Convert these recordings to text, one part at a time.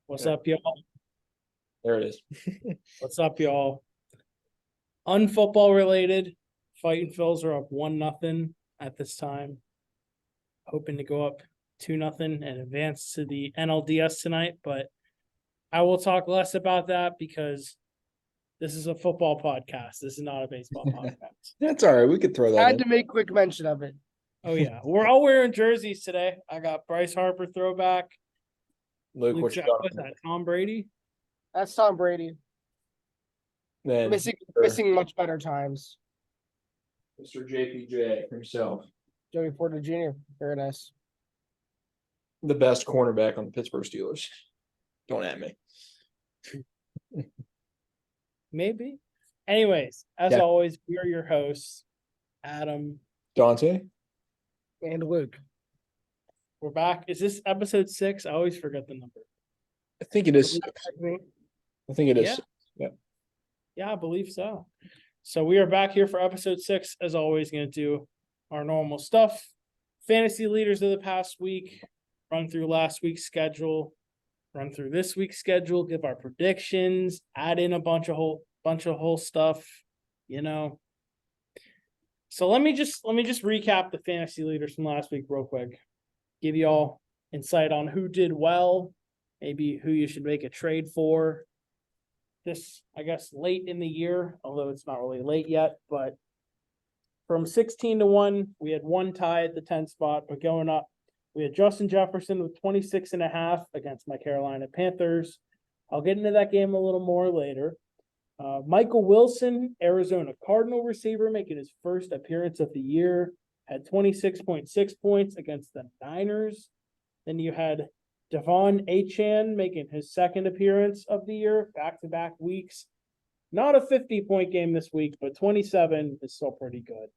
What's up, y'all? There it is. What's up, y'all? Unfootball related, Fighting Phils are up 1-0 at this time. Hoping to go up 2-0 and advance to the NLDS tonight, but I will talk less about that because this is a football podcast. This is not a baseball podcast. That's all right. We could throw that I had in. to make quick mention of it. Oh, yeah. We're all wearing jerseys today. I got Bryce Harper throwback. Luke, what you got? What's that, Tom Brady? That's Tom Brady. Then Missing much better times. Mr. JPJ himself, Joey Porter Jr. Very nice. the best cornerback on the Pittsburgh Steelers. Don't at me. Maybe. Anyways, as Yeah. always, we are your hosts, Adam. Dante? And Luke. We're back. Is this episode 6? I always forget the number. I think it is. I think it is. Yeah, I believe so. So we are back here for episode 6. As always, going to do our normal stuff. Fantasy leaders of the past week. Run through last week's schedule. Run through this week's schedule. Give our predictions. Add in a bunch of whole stuff. You know. So let me just recap the fantasy leaders from last week real quick. Give you all insight on who did well, maybe who you should make a trade for. This, I guess, late in the year, although it's not really late yet, but from 16-1, we had one tie at the 10th spot, but going up, we had Justin Jefferson with 26.5 against my Carolina Panthers. I'll get into that game a little more later. Michael Wilson, Arizona Cardinal receiver, making his first appearance of the year, had 26.6 points against the Niners. Then you had Devon Achane making his second appearance of the year, back-to-back weeks. Not a 50-point game this week, but 27 is still pretty good.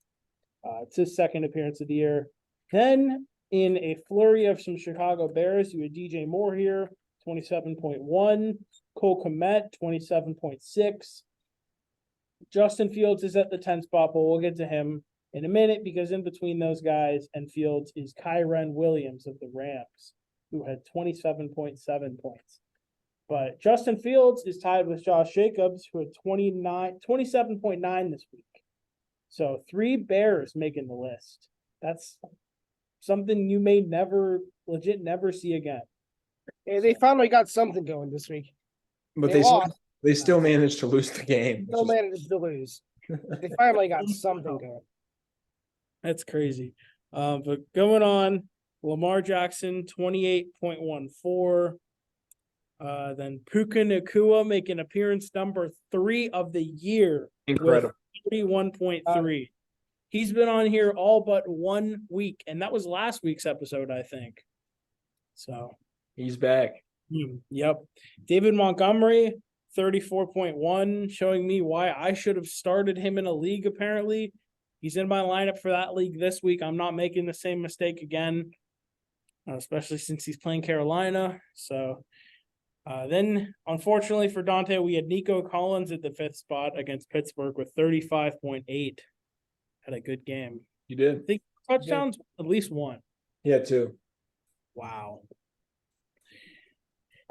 It's his second appearance of the year. Then, in a flurry of some Chicago Bears, you had DJ Moore here, 27.1. Cole Kmet, 27.6. Justin Fields is at the 10th spot, but we'll get to him in a minute because in between those guys and Fields is Kyren Williams of the Rams, who had 27.7 points. But Justin Fields is tied with Josh Jacobs, who had 27.9 this week. So 3 Bears making the list. That's something you may never see again. Hey, they finally got something going this week. But they still managed to lose the game. Still managed to lose. They finally got something going. That's crazy. But going on, Lamar Jackson, 28.14. Then Puka Nacua making appearance number 3 of the year. Incredible. With 31.3. He's been on here all but 1 week, and that was last week's episode, I think. So He's back. Yep. David Montgomery, 34.1, showing me why I should have started him in a league, apparently. He's in my lineup for that league this week. I'm not making the same mistake again, especially since he's playing Carolina. So then, unfortunately for Dante, we had Nico Collins at the 5th spot against Pittsburgh with 35.8. Had a good game. You did. I think touchdowns, at least 1. Yeah, 2. Wow.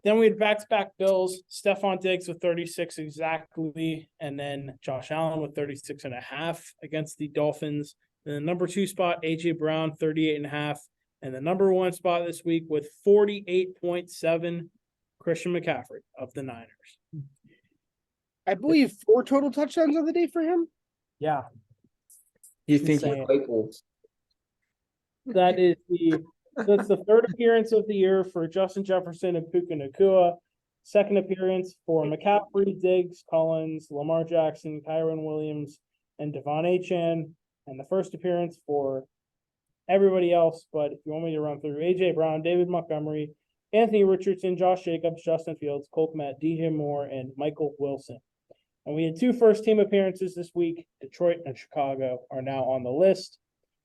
Then we had back-to-back Bills, Stephon Diggs with 36 exactly, and then Josh Allen with 36.5 against the Dolphins. And the number 2 spot, A.J. Brown, 38.5. And the number 1 spot this week with 48.7, Christian McCaffrey of the Niners. I believe 4 total touchdowns on the day for him. Yeah. You think Insane. Claypool? That's the 3rd appearance of the year for Justin Jefferson and Puka Nacua. 2nd appearance for McCaffrey, Diggs, Collins, Lamar Jackson, Kyren Williams, and Devon Achane. And the 1st appearance for everybody else. But if you want me to run through, A.J. Brown, David Montgomery, Anthony Richardson, Josh Jacobs, Justin Fields, Cole Kmet, DJ Moore, and Michael Wilson. And we had 2 first-team appearances this week. Detroit and Chicago are now on the list,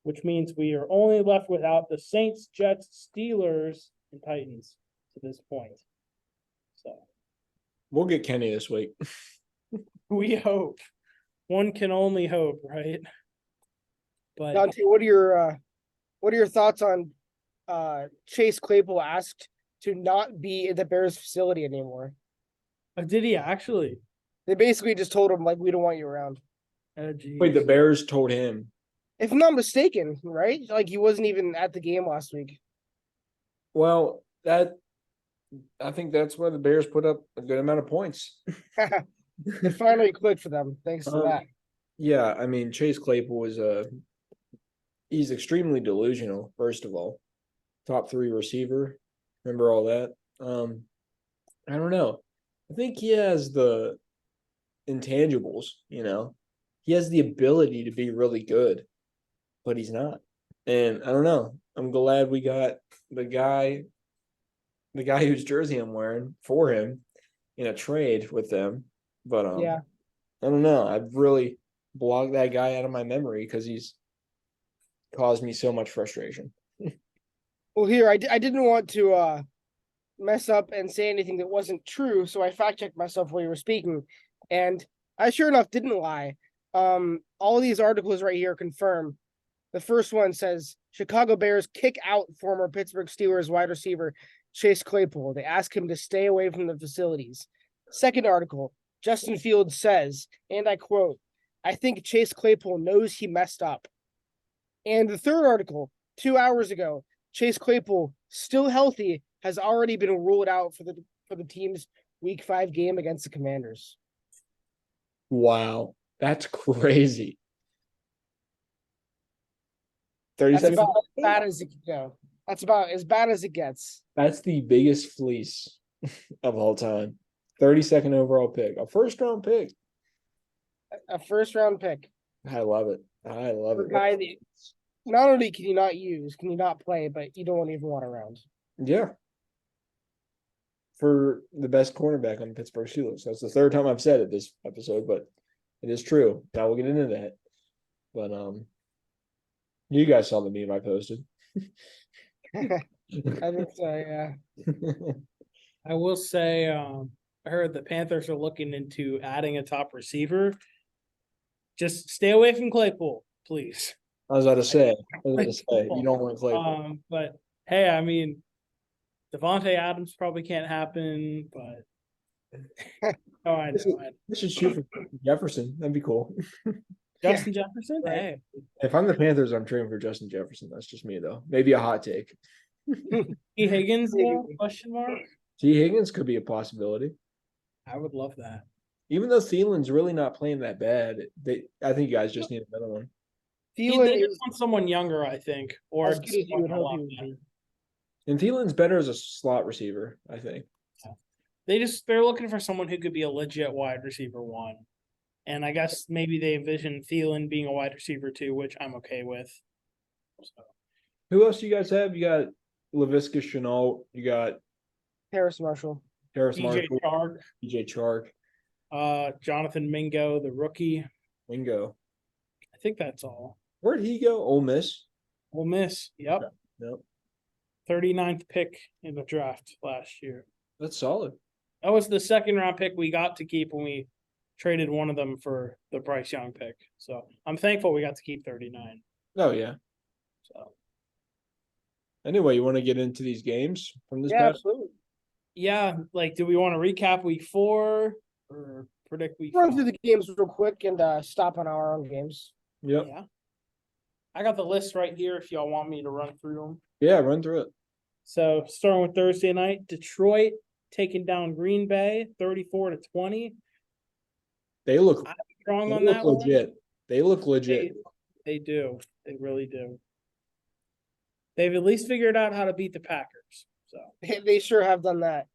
which means we are only left without the Saints, Jets, Steelers, and Titans to this point. So We'll get Kenny this week. we hope. One can only hope, right? But Dante, what are your thoughts on Chase Claypool asked to not be at the Bears facility anymore. Did he actually? They basically just told him, like, we don't want you around. Oh, geez. Wait, the Bears told him. If I'm not mistaken, right? Like, he wasn't even at the game last week. Well, I think that's why the Bears put up a good amount of points. It finally clicked for them, thanks to that. Yeah, I mean, Chase Claypool is he's extremely delusional, first of all. Top 3 receiver. Remember all that? I don't know. I think he has the intangibles, you know. He has the ability to be really good, but he's not. And I don't know. I'm glad we got the guy whose jersey I'm wearing for him in a trade with them. But Yeah. I don't know. I've really blocked that guy out of my memory because he's caused me so much frustration. Well, here, I didn't want to mess up and say anything that wasn't true, so I fact-checked myself while you were speaking, and I sure enough didn't lie. All of these articles right here confirm. The first one says, Chicago Bears kick out former Pittsburgh Steelers wide receiver Chase Claypool. They ask him to stay away from the facilities. Second article, Justin Fields says, and I quote, I think Chase Claypool knows he messed up. And the third article, 2 hours ago, Chase Claypool, still healthy, has already been ruled out for the team's Week 5 game against the Commanders. Wow, that's crazy. 30 That's seconds. about as bad as it can go. That's about as bad as it gets. That's the biggest fleece of all time. 32nd overall pick, a first-round pick. A first-round pick. I love it. I love For it. a guy that not only can you not use, can you not play, but you don't even want around. Yeah. For the best cornerback on the Pittsburgh Steelers. That's the third time I've said it this episode, but it is true. Now we'll get into that. But you guys saw the meme I posted. I think so, yeah. I will say, I heard the Panthers are looking into adding a top receiver. Just stay away from Claypool, please. I was about to say, you don't want Claypool. But hey, I mean, Devontae Adams probably can't happen, but oh, I know. This should shoot for Jefferson. That'd be cool. Justin Jefferson? Right. Hey. If I'm the Panthers, I'm trading for Justin Jefferson. That's just me, though. Maybe a hot take. T. Higgins, though? Question mark? T. Higgins could be a possibility. I would love that. Even though Thielen's really not playing that bad, I think you guys just need another one. They Thielen just is want someone younger, I think, or as good as you someone would a hope lot he would better. be. And Thielen's better as a slot receiver, I think. They're looking for someone who could be a legit wide receiver 1. And I guess maybe they envision Thielen being a wide receiver 2, which I'm okay with. So. Who else do you guys have? You got Laviska Shenault. You got Harris Marshall. Harris DJ Marshall. Chark, DJ Chark. Jonathan Mingo, the rookie. Wingo. I think that's all. Where'd he go? Ole Miss. Ole Miss. Yep. Yep. 39th pick in the draft last year. That's solid. That was the second round pick we got to keep when we traded one of them for the Bryce Young pick. So I'm thankful we got to keep 39. Oh, yeah. So Anyway, you want to get into these games from this Yeah, past? absolutely. yeah, like, do we want to recap week 4 or predict week Run 5? through the games real quick and stop on our own games. Yep. Yeah. I got the list right here if y'all want me to run through them. Yeah, run through it. So starting with Thursday night, Detroit taking down Green Bay 34-20. They look Strong on that one. legit. They look legit. They do. They really do. They've at least figured out how to beat the Packers. So They sure have done that.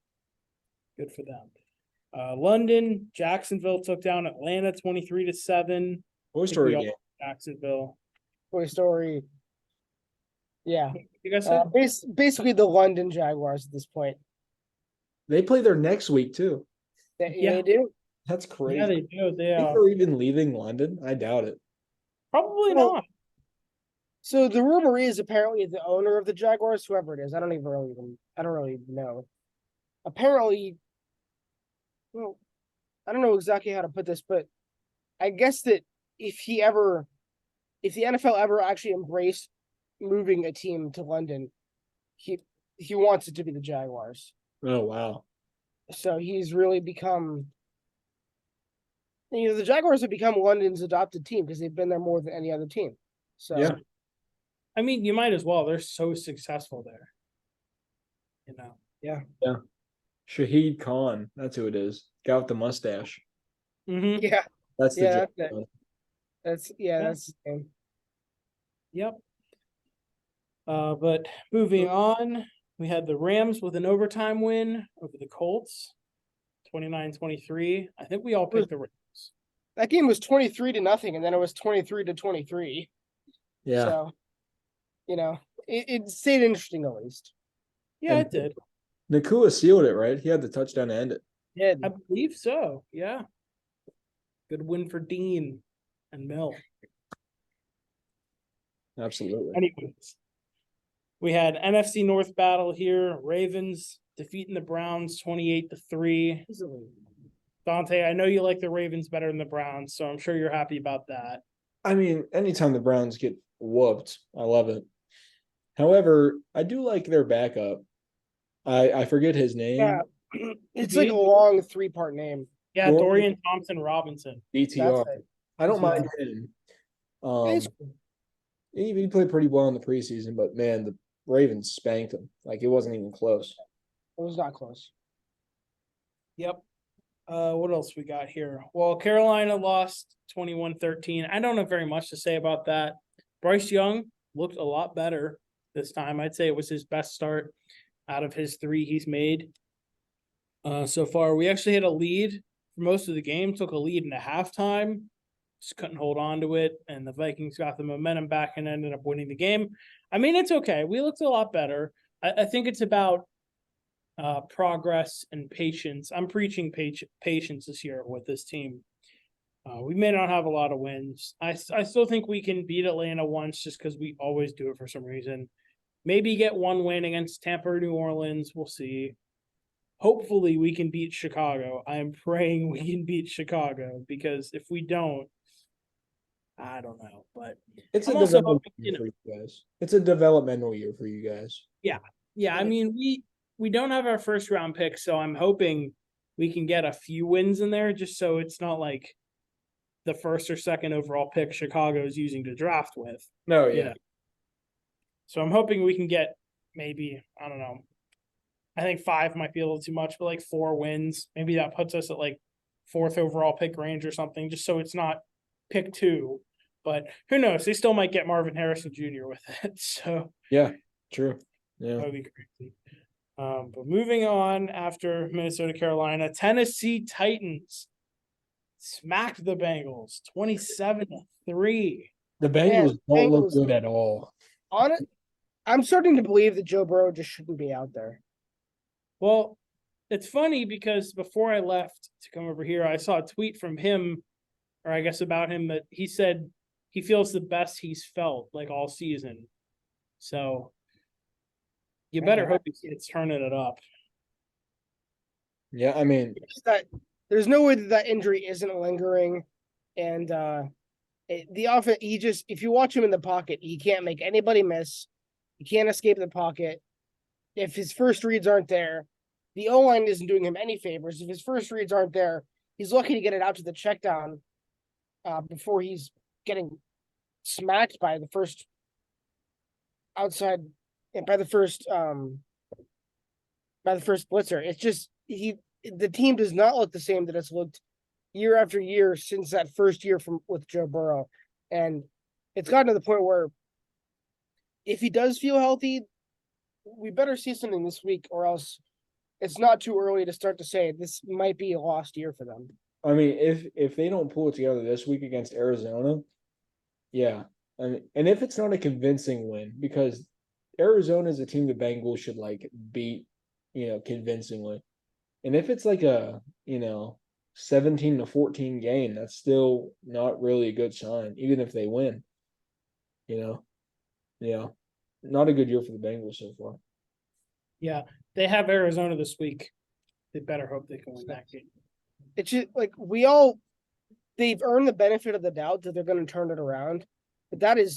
good for them. London, Jacksonville took down Atlanta 23-7. Toy Story all- game. Jacksonville. Toy Story. Yeah. You guys said? Basically the London Jaguars at this point. They play their next week too. They do. That's crazy. Yeah, they do. They Think are. they're even leaving London? I doubt it. Probably Well, not. So the rumor is apparently the owner of the Jaguars, whoever it is, I don't really know. Apparently, well, I don't know exactly how to put this, but I guess that if the NFL ever actually embraced moving a team to London, he wants it to be the Jaguars. Oh wow. So he's really become, the Jaguars have become London's adopted team because they've been there more than any other team. So Yeah. I mean, you might as well. They're so successful there. You know. Yeah. Shahid Khan. That's who it is. Guy with the mustache. Mm-hmm. yeah, That's the yeah, Jaguars. that's the same. Yep. But moving on, we had the Rams with an overtime win over the Colts, 29-23. I think we all picked the Rams. That game was 23-0, and then it was 23-23. Yeah. So, it stayed interesting at least. Yeah, And it did. Nakua sealed it, right? He had the touchdown to end it. Yeah, I believe so. Yeah. Good win for Dean and Mill. Absolutely. Anyways, we had NFC North battle here. Ravens defeating the Browns 28-3. Dante, I know you like the Ravens better than the Browns, so I'm sure you're happy about that. I mean, anytime the Browns get whooped, I love it. However, I do like their backup. I forget his name. yeah. It's like a long 3-part name. Yeah, Dorian Thompson Robinson. DTR. That's it. I don't mind Yeah. him. It's- He played pretty well in the preseason, but man, the Ravens spanked him. Like it wasn't even close. It was not close. Yep. What else we got here? Well, Carolina lost 21-13. I don't have very much to say about that. Bryce Young looked a lot better this time. I'd say it was his best start out of his 3 he's made so far. We actually had a lead for most of the game, took a lead in a halftime, just couldn't hold on to it, and the Vikings got the momentum back and ended up winning the game. I mean, it's okay. We looked a lot better. I think it's about progress and patience. I'm preaching patience this year with this team. We may not have a lot of wins. I still think we can beat Atlanta once just because we always do it for some reason. Maybe get 1 win against Tampa or New Orleans. We'll see. Hopefully we can beat Chicago. I am praying we can beat Chicago because if we don't, I don't know. But It's I'm a also developmental hoping, year for you guys. It's a developmental year for you guys. yeah, I mean, we don't have our first round pick, so I'm hoping we can get a few wins in there just so it's not like the first or second overall pick Chicago is using to draft with. No, you yeah. know. So I'm hoping we can get maybe, I don't know. I think 5 might be a little too much, but like 4 wins. Maybe that puts us at like 4th overall pick range or something, just so it's not pick 2. But who knows? They still might get Marvin Harrison Jr. with it. So Yeah, true. Yeah. that would be crazy. But moving on after Minnesota, Carolina, Tennessee Titans smacked the Bengals 27-3. The Bengals Man, don't look Bengals- good at all. On it, I'm starting to believe that Joe Burrow just shouldn't be out there. Well, it's funny because before I left to come over here, I saw a tweet from him, or I guess about him, that he said he feels the best he's felt like all season. So you better hope he's turning it up. Yeah, I mean, That there's no way that injury isn't lingering, and the offense. If you watch him in the pocket, he can't make anybody miss. He can't escape the pocket. If his first reads aren't there, the O-line isn't doing him any favors. If his first reads aren't there, he's lucky to get it out to the check down before he's getting smacked by the first outside and by the first blitzer. It's just the team does not look the same that it's looked year after year since that first year with Joe Burrow. And it's gotten to the point where if he does feel healthy, we better see something this week, or else it's not too early to start to say this might be a lost year for them. I mean, if they don't pull it together this week against Arizona, yeah. I mean, and if it's not a convincing win, because Arizona is a team the Bengals should like beat, convincingly. And if it's like a, 17-14 game, that's still not really a good sign, even if they win. Yeah. Not a good year for the Bengals so far. Yeah, they have Arizona this week. They better hope they can win that game. It's just like they've earned the benefit of the doubt that they're going to turn it around, but it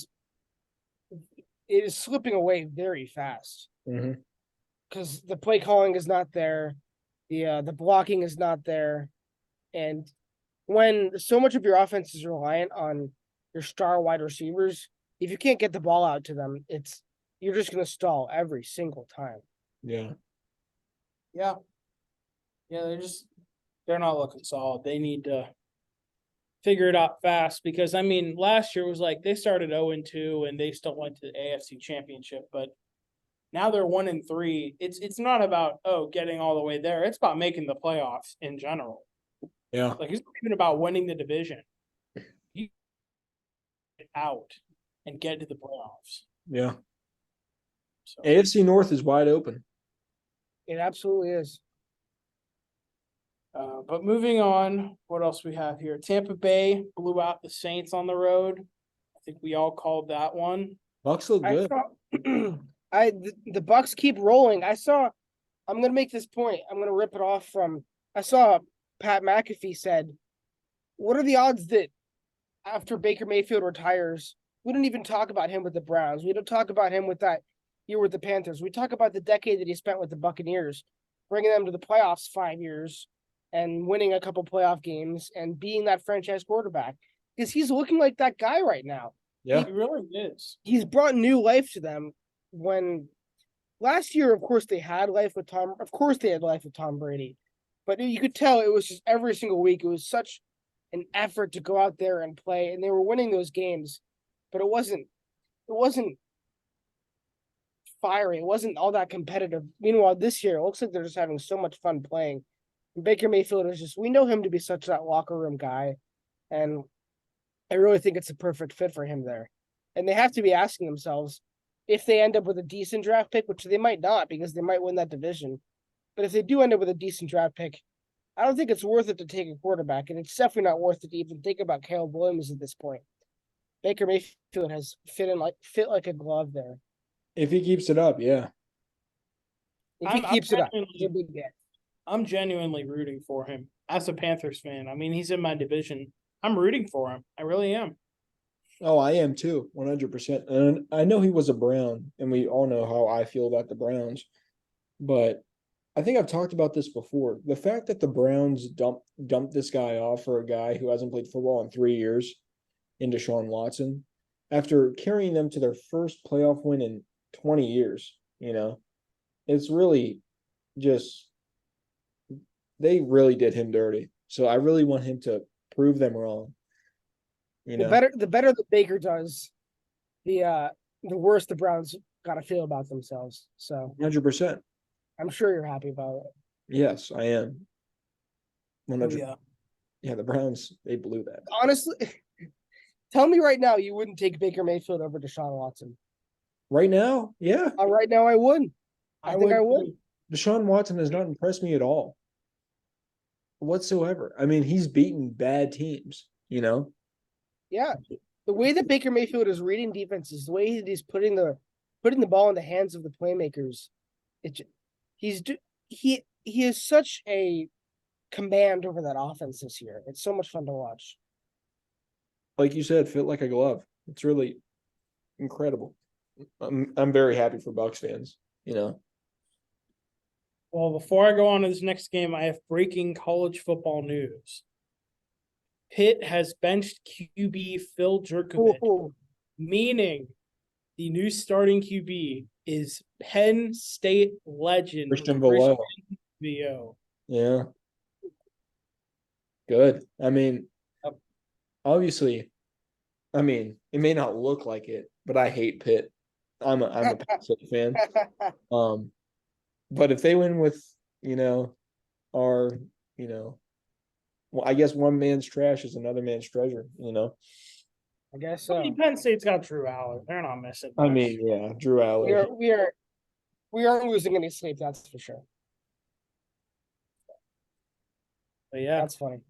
is slipping away very fast. Mm-hmm. because the play calling is not there, the blocking is not there, and when so much of your offense is reliant on your star wide receivers, if you can't get the ball out to them, you're just going to stall every single time. Yeah. Yeah. Yeah, they're not looking solid. They need to figure it out fast because I mean last year was like they started 0-2 and they still went to the AFC Championship, but now they're 1-3. It's not about getting all the way there. It's about making the playoffs in general. Yeah. Like it's not even about winning the division. You get out and get to the playoffs. Yeah. So AFC North is wide open. It absolutely is. but moving on, what else we have here? Tampa Bay blew out the Saints on the road. I think we all called that one. Bucks look I good. saw the Bucks keep rolling. I'm gonna make this point. I'm gonna rip it off from I saw Pat McAfee said, what are the odds that after Baker Mayfield retires, we don't even talk about him with the Browns. We don't talk about him with that year with the Panthers. We talk about the decade that he spent with the Buccaneers, bringing them to the playoffs 5 years and winning a couple playoff games and being that franchise quarterback. Because he's looking like that guy right now. Yeah. He really is. He's brought new life to them. When last year, of course, they had life with Tom. Of course, they had life with Tom Brady, but you could tell it was just every single week. It was such an effort to go out there and play, and they were winning those games, but it wasn't fiery. It wasn't all that competitive. Meanwhile, this year, it looks like they're just having so much fun playing. And Baker Mayfield is just, we know him to be such that locker room guy, and I really think it's a perfect fit for him there. And they have to be asking themselves, if they end up with a decent draft pick, which they might not because they might win that division, but if they do end up with a decent draft pick, I don't think it's worth it to take a quarterback, and it's definitely not worth it to even think about Caleb Williams at this point. Baker Mayfield has fit like a glove there. If he keeps it up, yeah. If he keeps it up, he'll be good. I'm genuinely rooting for him as a Panthers fan. I mean, he's in my division. I'm rooting for him. I really am. Oh, I am too, 100%. And I know he was a Brown, and we all know how I feel about the Browns. But I think I've talked about this before. The fact that the Browns dumped this guy off for a guy who hasn't played football in 3 years in Deshaun Watson, after carrying them to their first playoff win in 20 years, it's really just they really did him dirty. So I really want him to prove them wrong. The better that Baker does, the worse the Browns gotta feel about themselves. So 100%. I'm sure you're happy about it. Yes, I am. 100. Yeah. Yeah, the Browns, they blew that. Honestly, tell me right now you wouldn't take Baker Mayfield over Deshaun Watson. Right now, yeah. Right now I would. I think I would. Deshaun Watson has not impressed me at all. Whatsoever. I mean, he's beaten bad teams, Yeah. The way that Baker Mayfield is reading defenses, the way that he's putting the ball in the hands of the playmakers, he has such a command over that offense this year. It's so much fun to watch. Like you said, fit like a glove. It's really incredible. I'm very happy for Bucks fans, Well, before I go on to this next game, I have breaking college football news. Pitt has benched QB Phil Jurkovec, meaning the new starting QB is Penn State legend Christian Velo. VO. Yeah. Good. I mean, obviously, it may not look like it, but I hate Pitt. I'm a Penn State fan. But if they win with, our, well, I guess one man's trash is another man's treasure, I guess I so. mean, Penn State's got Drew Allen. They're not missing I much. mean, yeah, Drew Allen. We aren't losing any sleep, that's for sure. But yeah, That's funny.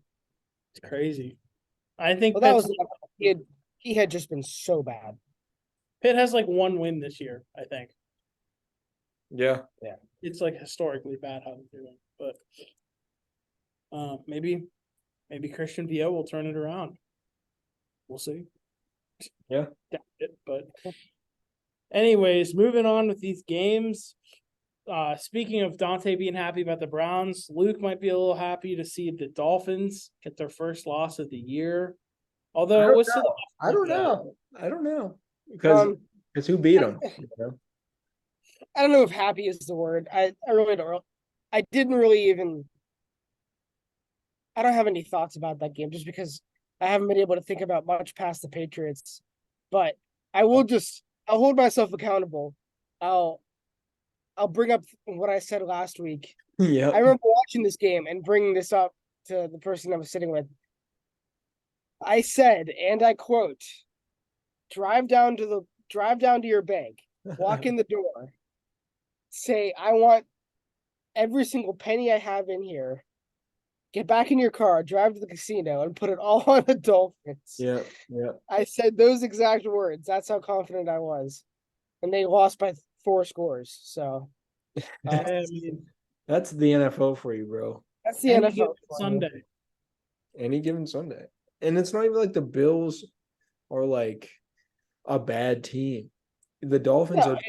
it's crazy. I think Well, that was he had just been so bad. Pitt has like one win this year, I think. Yeah. Yeah. It's like historically bad how they're doing. But maybe Christian VO will turn it around. We'll see. Yeah. Doubt it, but anyways, moving on with these games. speaking of Dante being happy about the Browns, Luke might be a little happy to see the Dolphins get their first loss of the year. Although it was to the I don't know. I don't know because who beat them? You know? I don't know if happy is the word. I really don't. I didn't really even. I don't have any thoughts about that game just because I haven't been able to think about much past the Patriots. But I will just. I'll hold myself accountable. I'll bring up what I said last week. Yeah. I remember watching this game and bringing this up to the person I was sitting with. I said, and I quote, drive down to your bank, walk in the door, say, I want every single penny I have in here, get back in your car, drive to the casino, and put it all on the Dolphins. Yeah. Yeah. I said those exact words. That's how confident I was. And they lost by 4 scores. So I mean, that's the NFL for you, bro. that's the any NFL given for you. Sunday. Any given Sunday. And it's not even like the Bills are like a bad team. The Dolphins No, are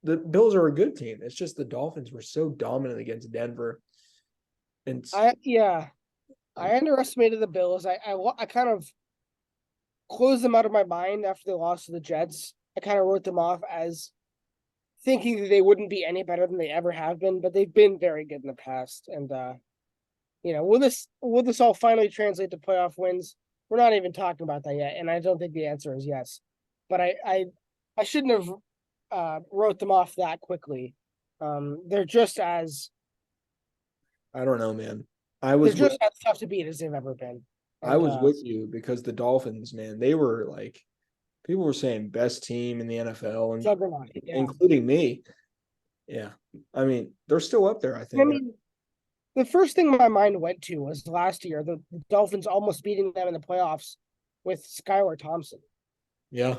the Bills are a good team. It's just the Dolphins were so dominant against Denver. And I underestimated the Bills. I kind of closed them out of my mind after they lost to the Jets. I kind of wrote them off as thinking that they wouldn't be any better than they ever have been, but they've been very good in the past. And will this all finally translate to playoff wins? We're not even talking about that yet, and I don't think the answer is yes. But I shouldn't have wrote them off that quickly. They're just as I don't know, man. they're just as tough to beat as they've ever been. And, I was with you because the Dolphins, man, they were like people were saying best team in the NFL and juggernaut, yeah. including me. Yeah. I mean, they're still up there, I think. I mean, the first thing my mind went to was last year, the Dolphins almost beating them in the playoffs with Skylar Thompson. Yeah.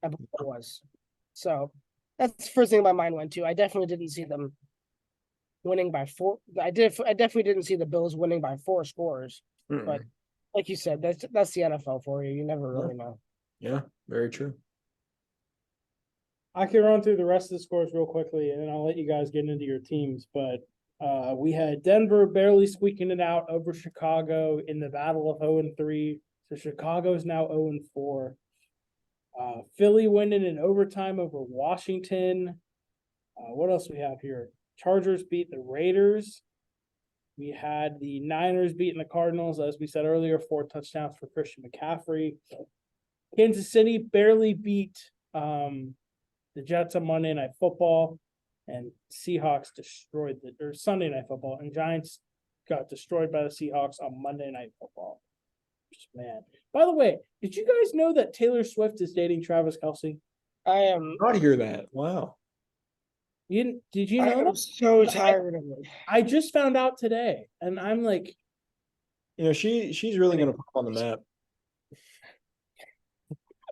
I believe it was. So that's the first thing my mind went to. I definitely didn't see them winning by 4. I definitely didn't see the Bills winning by 4 scores. Mm-mm. But like you said, that's the NFL for you. You never really know. Yeah, very true. I can run through the rest of the scores real quickly, and then I'll let you guys get into your teams. But we had Denver barely squeaking it out over Chicago in the battle of 0-3. So Chicago's now 0-4. Philly winning in overtime over Washington. What else we have here? Chargers beat the Raiders. We had the Niners beating the Cardinals, as we said earlier, 4 touchdowns for Christian McCaffrey. Kansas City barely beat the Jets on Monday Night Football, and Seahawks destroyed or Sunday Night Football, and Giants got destroyed by the Seahawks on Monday Night Football. Just, man. By the way, did you guys know that Taylor Swift is dating Travis Kelce? I am Not hear that. Wow. Did you I know am that? so tired of it. I just found out today, and I'm like, You know, she's really gonna put him on the map.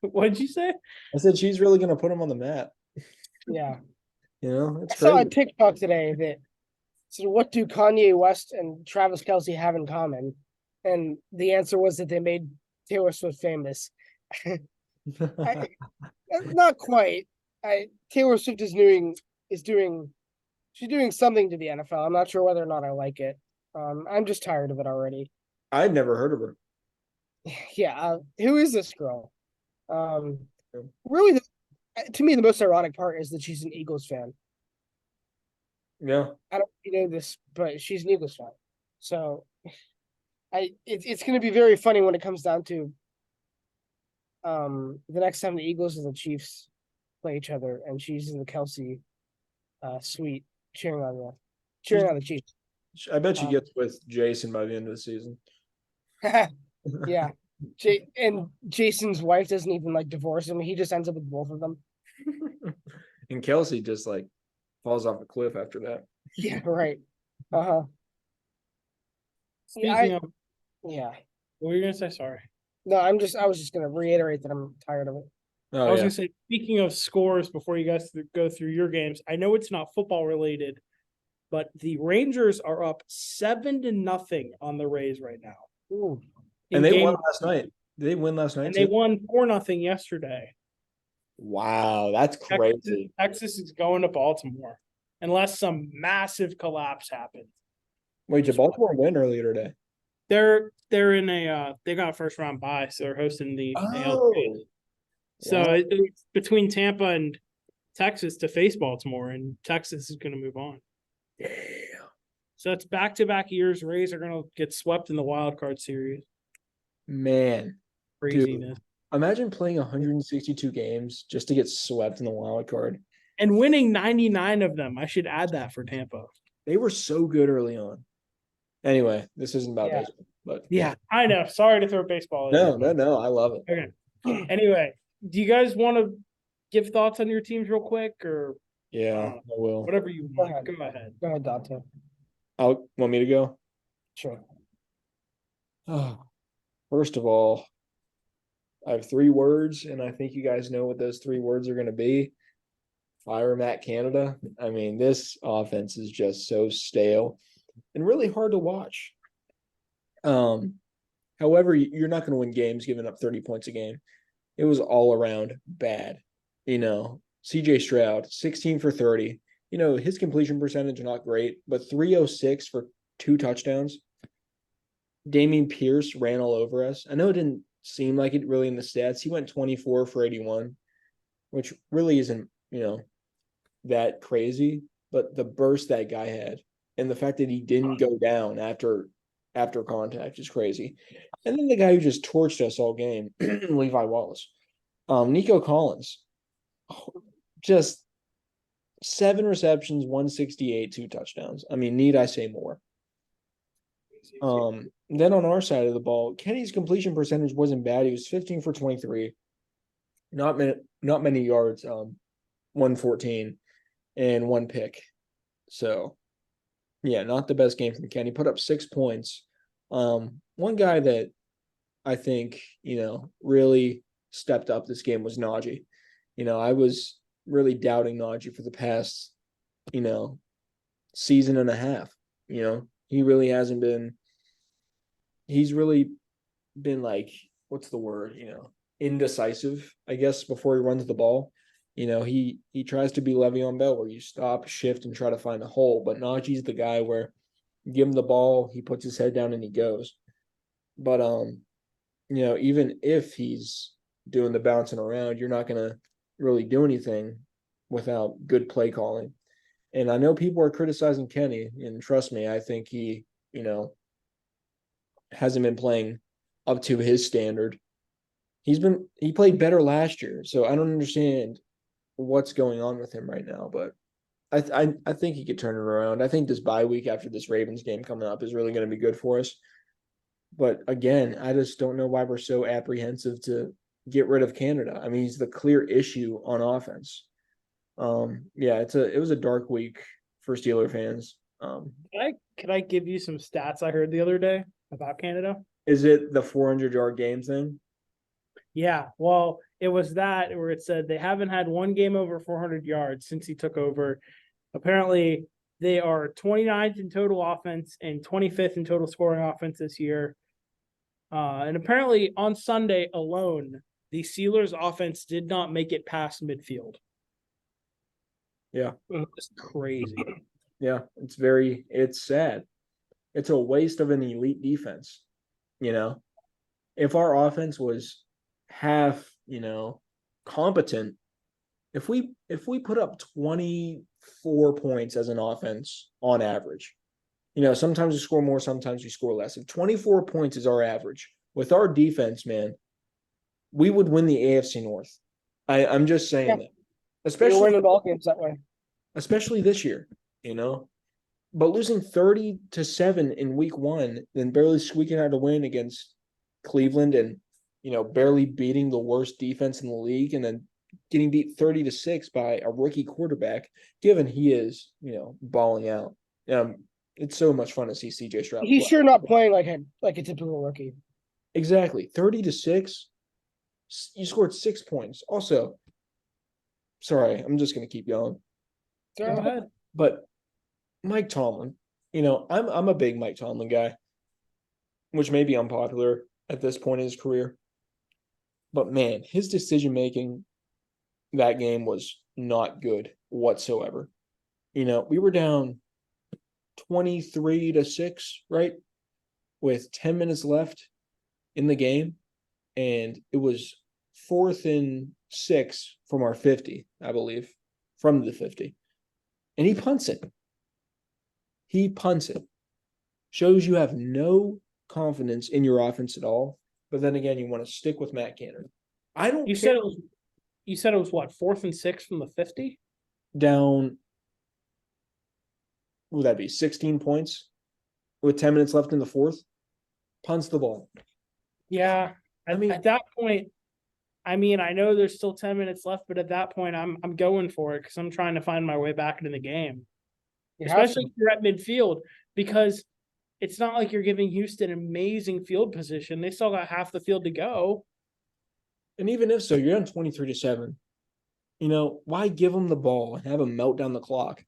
what'd you say? I said she's really gonna put him on the map. Yeah. You know, I it's saw a crazy. TikTok today that said, what do Kanye West and Travis Kelce have in common? And the answer was that they made Taylor Swift famous. Not quite. Taylor Swift is doing she's doing something to the NFL. I'm not sure whether or not I like it. I'm just tired of it already. I'd never heard of her. Yeah. Who is this girl? Really, to me, the most ironic part is that she's an Eagles fan. Yeah. I don't know this, but she's an Eagles fan. So it's going to be very funny when it comes down to the next time the Eagles and the Chiefs play each other, and she's in the Kelce suite cheering on the Chiefs. I bet she gets with Jason by the end of the season. Yeah. And Jason's wife doesn't even like divorce him. He just ends up with both of them. And Kelsey just like falls off a cliff after that. Yeah, right. Uh-huh. Speaking of, Yeah. what were you gonna say? Sorry. No, I was just gonna reiterate that I'm tired of it. Oh, I was yeah. gonna say, speaking of scores, before you guys go through your games, I know it's not football related, but the Rangers are up 7-0 on the Rays right now. Ooh. And they won last night. Did they win last night? And they won 4-0 yesterday. Wow, that's crazy. Texas is going to Baltimore. unless some massive collapse happens. Wait, did Baltimore win earlier today? They're in a they got a first round bye, so they're hosting the ALCS. So Wow. it's between Tampa and Texas to face Baltimore, and Texas is going to move on. Damn. So it's back-to-back years. Rays are going to get swept in the wild card series. Man, Craziness. imagine playing 162 games just to get swept in the wild card. And winning 99 of them. I should add that for Tampa. They were so good early on. Anyway, this isn't about Yeah. baseball, but Yeah, I know. Sorry to throw baseball in. no, I love it. Okay. Anyway, do you guys want to give thoughts on your teams real quick, or Yeah, I will. whatever you Go want? ahead. Go ahead. Go ahead, Dante. Want me to go? Sure. Oh, first of all, I have 3 words, and I think you guys know what those 3 words are going to be. Fire Matt Canada. I mean, this offense is just so stale and really hard to watch. However, you're not going to win games giving up 30 points a game. It was all around bad. CJ Stroud, 16 for 30. His completion percentage not great, but 306 for 2 touchdowns. Dameon Pierce ran all over us. I know it didn't seem like it really in the stats. He went 24 for 81, which really isn't, that crazy. But the burst that guy had and the fact that he didn't go down after contact is crazy. And then the guy who just torched us all game, Levi Wallace. Nico Collins, just 7 receptions, 168, 2 touchdowns. I mean, need I say more? Then on our side of the ball, Kenny's completion percentage wasn't bad. He was 15 for 23. Not many yards, 114 and 1 pick. So, yeah, not the best game from Kenny. Put up 6 points. One guy that I think, really stepped up this game was Najee. I was really doubting Najee for the past, season and a half. He really hasn't been. He's really been like, what's the word? Indecisive, I guess, before he runs the ball. He tries to be Le'Veon Bell, where you stop, shift, and try to find a hole. But Najee's the guy where you give him the ball, he puts his head down and he goes. But even if he's doing the bouncing around, you're not gonna really do anything without good play calling. And I know people are criticizing Kenny, and trust me, I think he, hasn't been playing up to his standard. He played better last year, so I don't understand what's going on with him right now. But I think he could turn it around. I think this bye week after this Ravens game coming up is really going to be good for us. But again, I just don't know why we're so apprehensive to get rid of Canada. I mean, he's the clear issue on offense. It was a dark week for Steeler fans. Could I give you some stats I heard the other day about Canada? Is it the 400-yard game thing? Yeah, well, it was that where it said they haven't had one game over 400 yards since he took over. Apparently, they are 29th in total offense and 25th in total scoring offense this year. And apparently, on Sunday alone, the Steelers' offense did not make it past midfield. Yeah. It's crazy. Yeah, it's sad. It's a waste of an elite defense. If our offense was half, competent, if we put up 24 points as an offense on average, sometimes we score more, sometimes we score less. If 24 points is our average, with our defense, man, we would win the AFC North. I'm just saying that. Especially winning ball games that way. Especially this year, But losing 30-7 in week 1, then barely squeaking out a win against Cleveland and, barely beating the worst defense in the league, and then getting beat 30-6 by a rookie quarterback, given he is, balling out. It's so much fun to see CJ Stroud He's play. sure not playing like a typical rookie. Exactly. 30-6. You scored 6 points. Also, sorry, I'm just going to keep going. Go ahead. But Mike Tomlin, I'm a big Mike Tomlin guy, which may be unpopular at this point in his career. But man, his decision making that game was not good whatsoever. we were down 23-6, right? With 10 minutes left in the game. And it was 4th and 6 from our 50, I believe, from the 50. And he punts it. Shows you have no confidence in your offense at all. But then again, you want to stick with Matt Canada. I don't You care. said it was what, 4th and 6 from the 50? Down, what would that be, 16 points with 10 minutes left in the fourth? Punts the ball. Yeah. I mean, At that point, I know there's still 10 minutes left, but at that point, I'm going for it because I'm trying to find my way back into the game. Especially if you're at midfield, because it's not like you're giving Houston amazing field position. They still got half the field to go. And even if so, you're on 23-7. Why give them the ball and have them melt down the clock?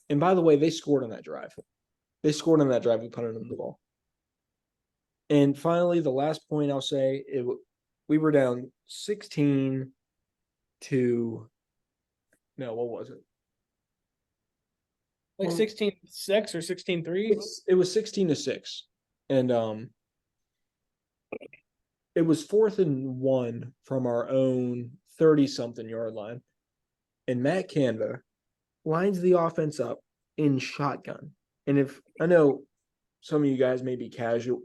And by the way, they scored on that drive. We punted them the ball. And finally, the last point I'll say, we were down 16 to, no, what was it? Like 16-6 or 16-3. It was 16-6. And it was 4th and 1 from our own 30-something yard line. And Matt Canada lines the offense up in shotgun. And if I know some of you guys may be casual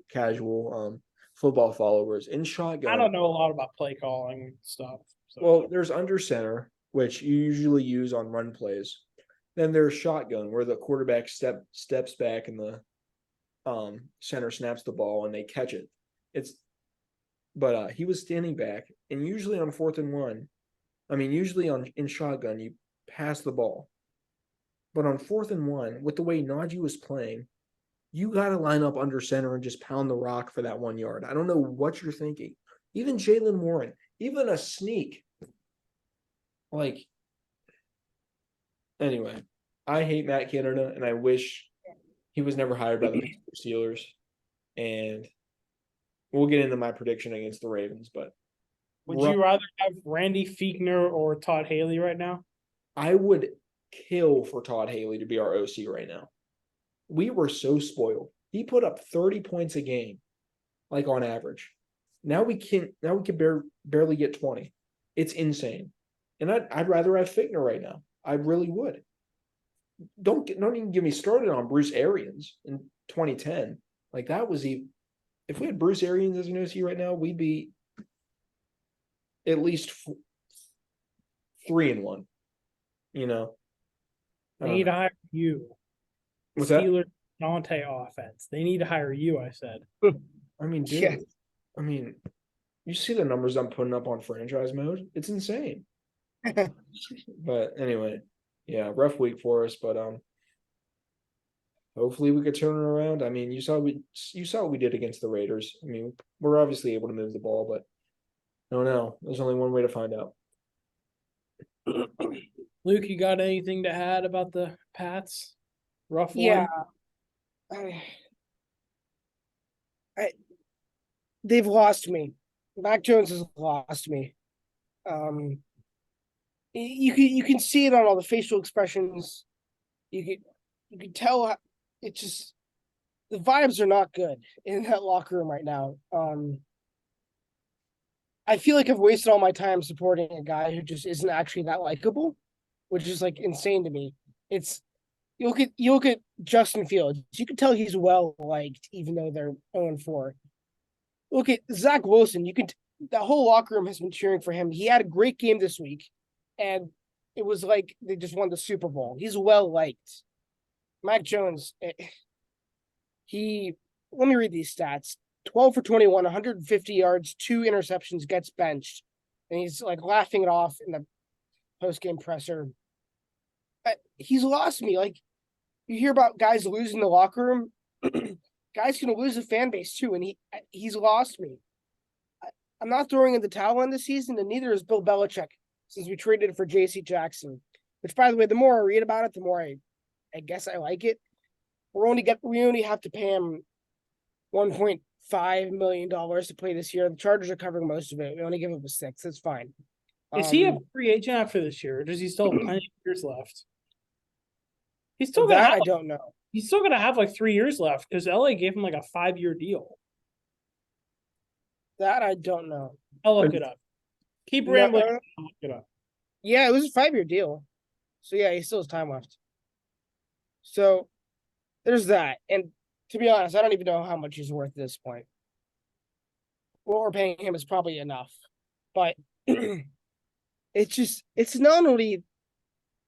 football followers, in shotgun. I don't know a lot about play calling stuff. So. Well, there's under center, which you usually use on run plays. Then there's shotgun, where the quarterback steps back and the center snaps the ball and they catch it. But he was standing back, and usually on 4th and 1, usually in shotgun you pass the ball. But on 4th and 1, with the way Najee was playing, you got to line up under center and just pound the rock for that 1 yard. I don't know what you're thinking. Even Jaylen Warren, even a sneak. Anyway, I hate Matt Canada, and I wish he was never hired by the Steelers. And we'll get into my prediction against the Ravens. But would you rather have Randy Fichtner or Todd Haley right now? I would kill for Todd Haley to be our OC right now. We were so spoiled. He put up 30 points a game, on average. Now we can barely get 20. It's insane. And I'd rather have Fichtner right now. I really would. Don't even get me started on Bruce Arians in 2010. That was if we had Bruce Arians as an OC right now, we'd be at least 3-1. They need to hire you. What's Steelers Dante offense. They need to hire you, I said. Dude. Yeah. You see the numbers I'm putting up on franchise mode? It's insane. But anyway, yeah, rough week for us, but hopefully we could turn it around. You saw what we did against the Raiders. We're obviously able to move the ball, but I don't know. There's only one way to find out. Luke, you got anything to add about the Pats? Rough one? Yeah. They've lost me. Mac Jones has lost me. You can see it on all the facial expressions. You can tell it's just the vibes are not good in that locker room right now. I feel like I've wasted all my time supporting a guy who just isn't actually that likable, which is insane to me. You look at Justin Fields. You can tell he's well liked, even though they're 0-4. Look at Zach Wilson. The whole locker room has been cheering for him. He had a great game this week, and it was like they just won the Super Bowl. He's well liked. Mac Jones, let me read these stats. 12 for 21, 150 yards, 2 interceptions, gets benched. And he's laughing it off in the post-game presser. He's lost me. You hear about guys losing the locker room. Guys can lose a fan base too, and he's lost me. I'm not throwing in the towel on this season, and neither is Bill Belichick, since we traded for J.C. Jackson. Which, by the way, the more I read about it, the more I guess I like it. We only have to pay him $1.5 million to play this year. The Chargers are covering most of it. We only give him a 6. That's fine. Is he a free agent after this year, or does he still have plenty of years left? He's still gonna That have I don't know. he's still gonna have like 3 years left because LA gave him like a 5-year deal. That I don't know. I'll look it up. Keep No, rambling. I'll look it up. yeah, it was a 5-year deal. So yeah, he still has time left. So there's that. And to be honest, I don't even know how much he's worth at this point. What we're paying him is probably enough. But it's not only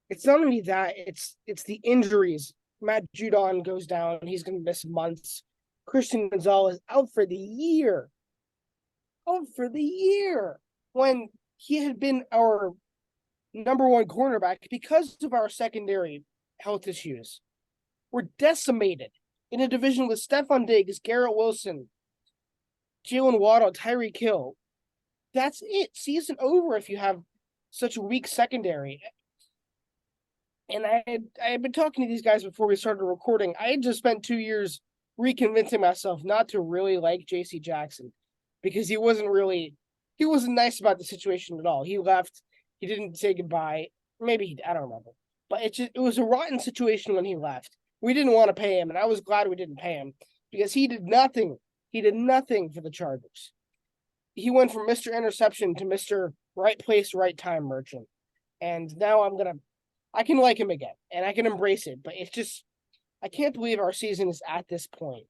that, it's the injuries. Matt Judon goes down, he's gonna miss months. Christian Gonzalez out for the year. Out for the year. When he had been our number one cornerback because of our secondary health issues. We're decimated in a division with Stephon Diggs, Garrett Wilson, Jalen Waddle, Tyreek Hill. That's it. Season over if you have such a weak secondary. And I had been talking to these guys before we started recording. I had just spent 2 years reconvincing myself not to really like JC Jackson because he wasn't nice about the situation at all. He left. He didn't say goodbye. Maybe I don't remember. But it was a rotten situation when he left. We didn't want to pay him, and I was glad we didn't pay him because he did nothing. He did nothing for the Chargers. He went from Mr. Interception to Mr. Right Place, Right Time merchant. And now I can like him again, and I can embrace it. But it's just, I can't believe our season is at this point.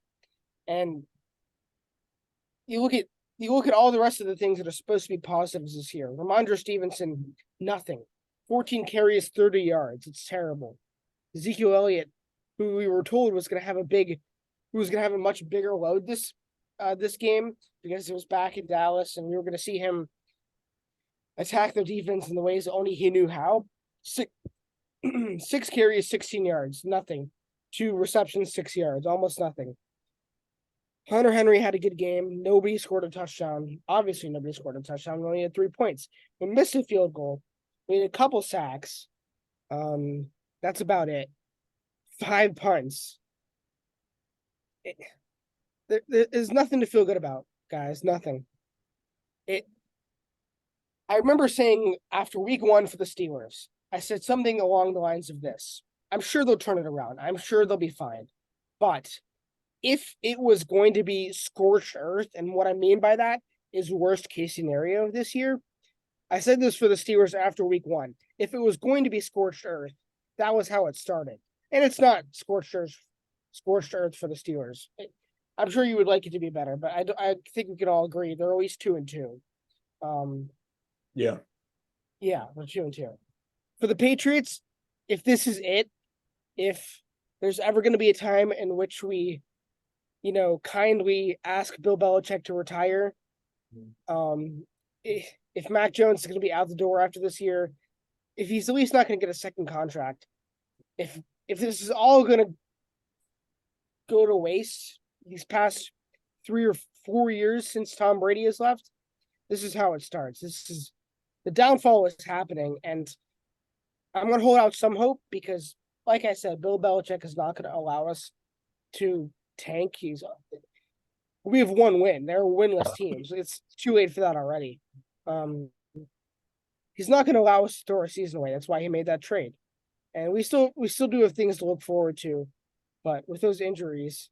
And you look at all the rest of the things that are supposed to be positives this year. Ramondre Stevenson, nothing. 14 carries, 30 yards. It's terrible. Ezekiel Elliott, who we were told was going to have a much bigger load this game because it was back in Dallas, and we were going to see him attack the defense in the ways only he knew how. Six carries, 16 yards, nothing. 2 receptions, 6 yards, almost nothing. Hunter Henry had a good game. Nobody scored a touchdown. Obviously, nobody scored a touchdown. We only had 3 points. We missed a field goal. We had a couple sacks. That's about it. 5 punts. There's nothing to feel good about, guys. Nothing. I remember saying after week 1 for the Steelers, I said something along the lines of this. I'm sure they'll turn it around. I'm sure they'll be fine. But if it was going to be scorched earth, and what I mean by that is worst case scenario this year, I said this for the Steelers after week 1. If it was going to be scorched earth, that was how it started. And it's not scorched earth for the Steelers. I'm sure you would like it to be better, but I think we can all agree they're at least 2-2. Yeah. Yeah, we're 2-2. For the Patriots, if this is it, if there's ever going to be a time in which we, kindly ask Bill Belichick to retire, if Mac Jones is going to be out the door after this year, if he's at least not going to get a second contract, if this is all going to go to waste these past 3 or 4 years since Tom Brady has left, this is how it starts. The downfall is happening, and I'm going to hold out some hope because, like I said, Bill Belichick is not going to allow us to tank. We have 1 win. They're a winless team, so it's too late for that already. He's not going to allow us to throw our season away. That's why he made that trade, and we still do have things to look forward to, but with those injuries,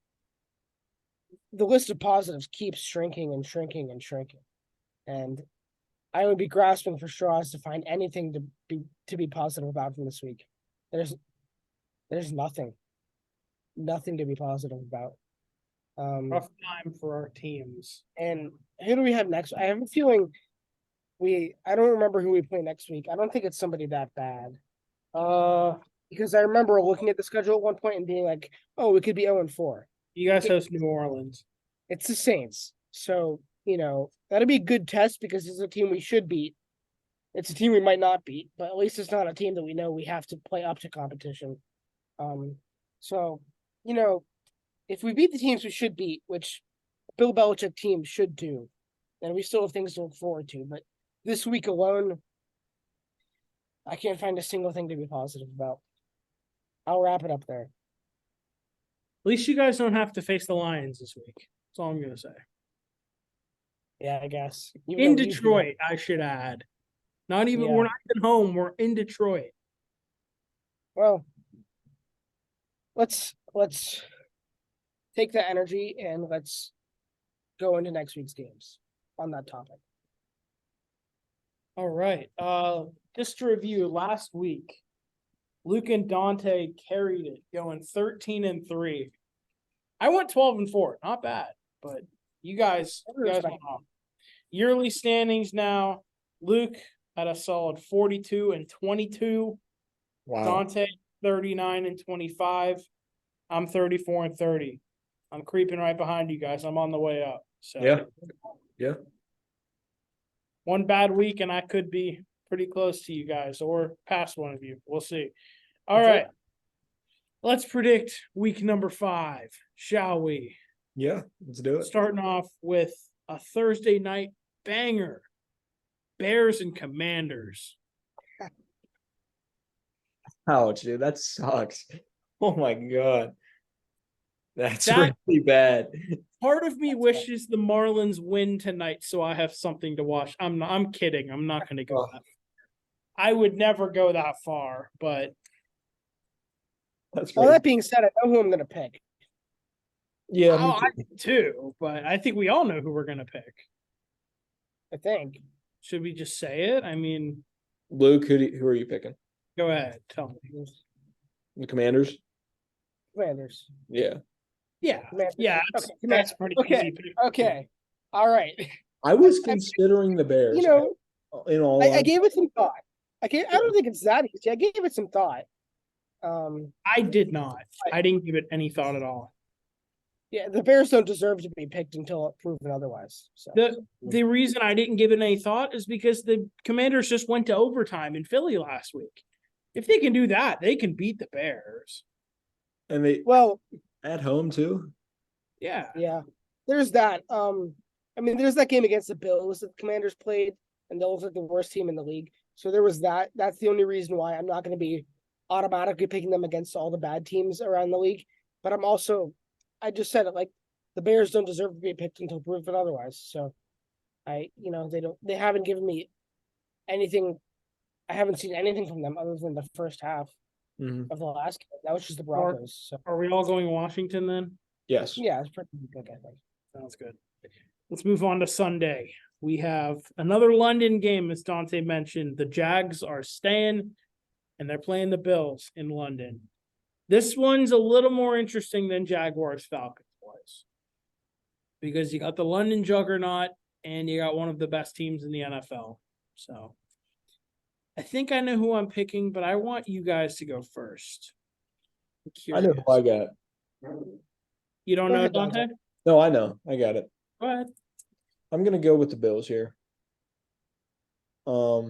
the list of positives keeps shrinking and shrinking and shrinking, and I would be grasping for straws to find anything to be positive about from this week. There's nothing to be positive about. Rough time for our teams. And who do we have next? I have a feeling I don't remember who we play next week. I don't think it's somebody that bad. Because I remember looking at the schedule at one point and being like, oh, we could be 0-4. You guys host New Orleans. It's the Saints. So, that'll be a good test because it's a team we should beat. It's a team we might not beat, but at least it's not a team that we know we have to play up to competition. So, if we beat the teams we should beat, which Bill Belichick team should do, then we still have things to look forward to. But this week alone, I can't find a single thing to be positive about. I'll wrap it up there. At least you guys don't have to face the Lions this week. That's all I'm going to say. Yeah, I guess. In Detroit, I should add. We're not even home. We're in Detroit. Well, let's take that energy and let's go into next week's games on that topic. All right. Just to review, last week, Luke and Dante carried it, going 13-3. I went 12-4, not bad, but you guys went off. Yearly standings now. Luke at a solid 42-22. Wow. Dante 39-25. I'm 34-30. I'm creeping right behind you guys. I'm on the way up. So Yeah. one bad week and I could be pretty close to you guys or past one of you. We'll see. All right. Let's predict week number 5, shall we? Yeah, let's do it. Starting off with a Thursday night banger. Bears and Commanders. Ouch, dude, that sucks. Oh my god. That's That- really bad. Part of me wishes the Marlins win tonight so I have something to watch. I'm kidding. I'm not going to go that. I would never go that far, but That's All great. that being said, I know who I'm going to pick. Yeah, I do too. But I think we all know who we're going to pick. I think. Should we just say it? I mean, Luke, who are you picking? go ahead. Tell me. The Commanders? Commanders. Yeah. Yeah. Commanders. Yeah. Okay, That's pretty okay, easy. Okay. All right. I was considering the Bears. You know, in all I honesty. gave it some thought. I don't think it's that easy. I gave it some thought. I did not. I didn't give it any thought at all. Yeah, the Bears don't deserve to be picked until proven otherwise. So The reason I didn't give it any thought is because the Commanders just went to overtime in Philly last week. If they can do that, they can beat the Bears. And they well, at home too. Yeah. yeah. There's that. I mean, there's that game against the Bills that the Commanders played, and those are the worst team in the league. So there was that. That's the only reason why I'm not going to be automatically picking them against all the bad teams around the league. But I'm also, I just said it, like the Bears don't deserve to be picked until proven otherwise. So they haven't given me anything. I haven't seen anything from them other than the first half of the last game. That was just the Broncos. So Are we all going Washington then? Yes. yeah, it's pretty good, I think. Sounds good. Let's move on to Sunday. We have another London game, as Dante mentioned. The Jags are staying, and they're playing the Bills in London. This one's a little more interesting than Jaguars-Falcons was, because you got the London juggernaut, and you got one of the best teams in the NFL. So I think I know who I'm picking, but I want you guys to go first. I know who I got. You don't Go know, ahead, Dante? No, I know. I got it. Go ahead. I'm gonna go with the Bills here. I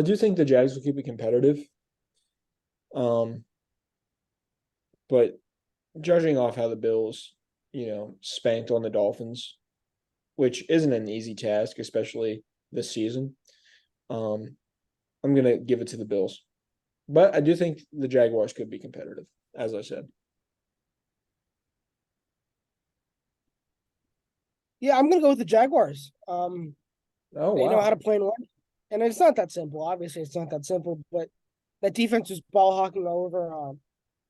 do think the Jags will keep it competitive. But judging off how the Bills, spanked on the Dolphins, which isn't an easy task, especially this season, I'm gonna give it to the Bills. But I do think the Jaguars could be competitive, as I said. Yeah, I'm gonna go with the Jaguars. Oh, They know wow. how to play in one. And it's not that simple. Obviously, it's not that simple, but that defense was ball hawking all over.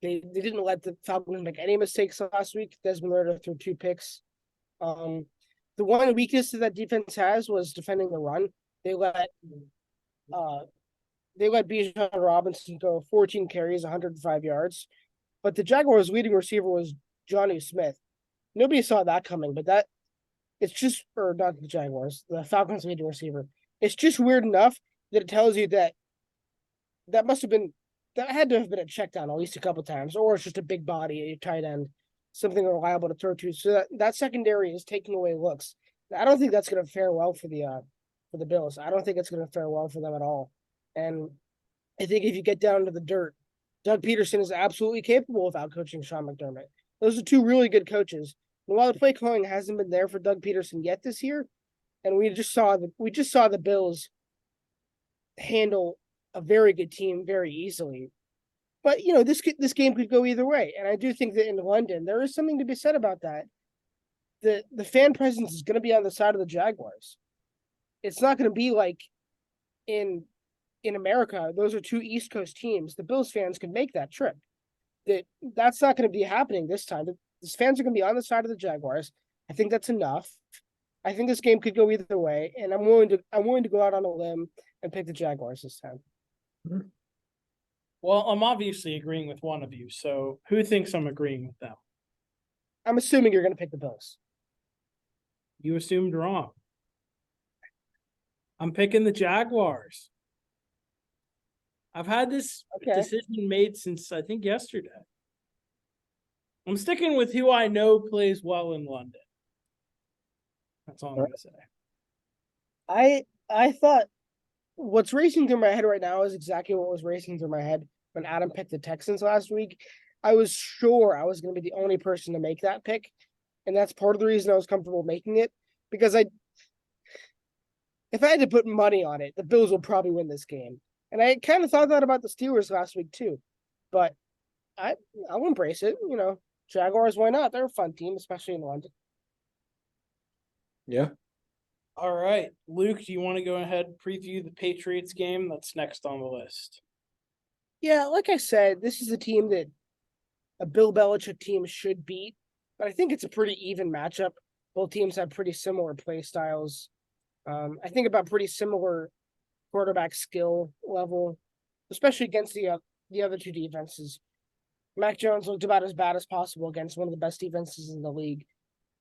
They didn't let the Falcons make any mistakes last week. Desmond Ridder threw 2 picks. The one weakness that defense has was defending the run. They let Bijan Robinson go 14 carries, 105 yards. But the Jaguars' leading receiver was Johnny Smith. Nobody saw that coming, but it's just, or not the Jaguars, the Falcons' leading receiver. It's just weird enough that it tells you that had to have been a check down at least a couple times, or it's just a big body, a tight end, something reliable to throw to. So that secondary is taking away looks. I don't think that's going to fare well for the Bills. I don't think it's going to fare well for them at all. And I think if you get down to the dirt, Doug Peterson is absolutely capable of outcoaching Sean McDermott. Those are 2 really good coaches. And while the play calling hasn't been there for Doug Peterson yet this year, and we just saw the Bills handle a very good team very easily. But this game could go either way, and I do think that in London there is something to be said about that. The fan presence is going to be on the side of the Jaguars. It's not going to be like in America. Those are 2 East Coast teams. The Bills fans can make that trip. that's not going to be happening this time. The fans are going to be on the side of the Jaguars. I think that's enough. I think this game could go either way, and I'm willing to go out on a limb and pick the Jaguars this time. Well, I'm obviously agreeing with one of you. So who thinks I'm agreeing with them? I'm assuming you're going to pick the Bills. You assumed wrong. I'm picking the Jaguars. I've had this decision made since I think yesterday. I'm sticking with who I know plays well in London. That's all I'm going to say. I thought what's racing through my head right now is exactly what was racing through my head when Adam picked the Texans last week. I was sure I was going to be the only person to make that pick, and that's part of the reason I was comfortable making it, because if I had to put money on it, the Bills will probably win this game. And I kind of thought that about the Steelers last week too, but I'll embrace it. Jaguars, why not? They're a fun team, especially in London. Yeah. All right, Luke, do you want to go ahead and preview the Patriots game that's next on the list? Yeah, like I said, this is a team that a Bill Belichick team should beat, but I think it's a pretty even matchup. Both teams have pretty similar play styles. I think about pretty similar quarterback skill level, especially against the other two defenses. Mac Jones looked about as bad as possible against one of the best defenses in the league.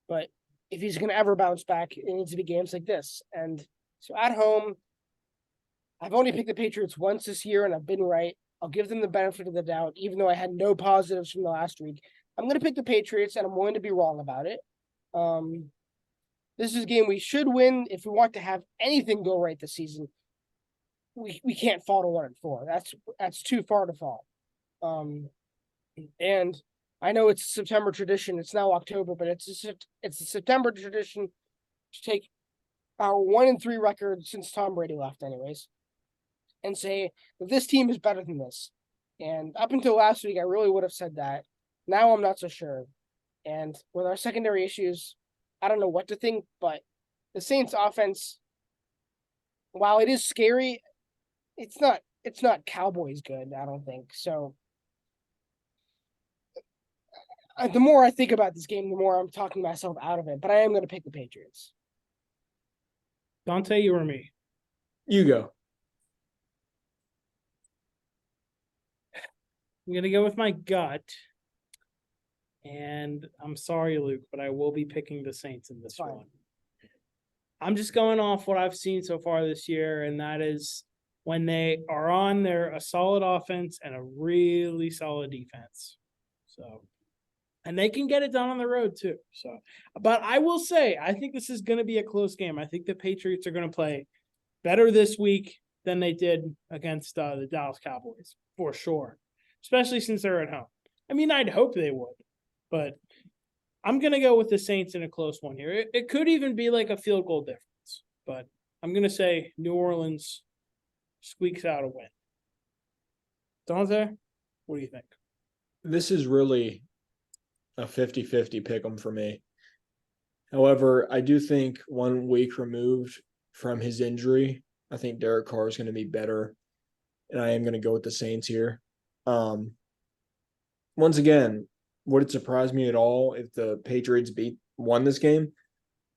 But if he's going to ever bounce back, it needs to be games like this. And so at home, I've only picked the Patriots once this year, and I've been right. I'll give them the benefit of the doubt, even though I had no positives from the last week. I'm going to pick the Patriots, and I'm willing to be wrong about it. This is a game we should win if we want to have anything go right this season. We can't fall to 1-4. That's too far to fall. And I know it's a September tradition. It's now October, but it's a September tradition to take our 1-3 record since Tom Brady left, anyways, and say that this team is better than this. And up until last week, I really would have said that. Now I'm not so sure. And with our secondary issues, I don't know what to think. But the Saints' offense, while it is scary, it's not Cowboys good, I don't think. So the more I think about this game, the more I'm talking myself out of it. But I am going to pick the Patriots. Dante, you or me? You go. I'm going to go with my gut. And I'm sorry, Luke, but I will be picking the Saints in this one. I'm just going off what I've seen so far this year, and that is when they are on, they're a solid offense and a really solid defense. So, and they can get it done on the road too. So, but I will say, I think this is going to be a close game. I think the Patriots are going to play better this week than they did against the Dallas Cowboys, for sure, especially since they're at home. I mean, I'd hope they would, but I'm going to go with the Saints in a close one here. It could even be like a field goal difference, but I'm going to say New Orleans squeaks out a win. Dante, what do you think? This is really a 50-50 pick 'em for me. However, I do think 1 week removed from his injury, I think Derek Carr is going to be better, and I am going to go with the Saints here. Once again, would it surprise me at all if the Patriots won this game?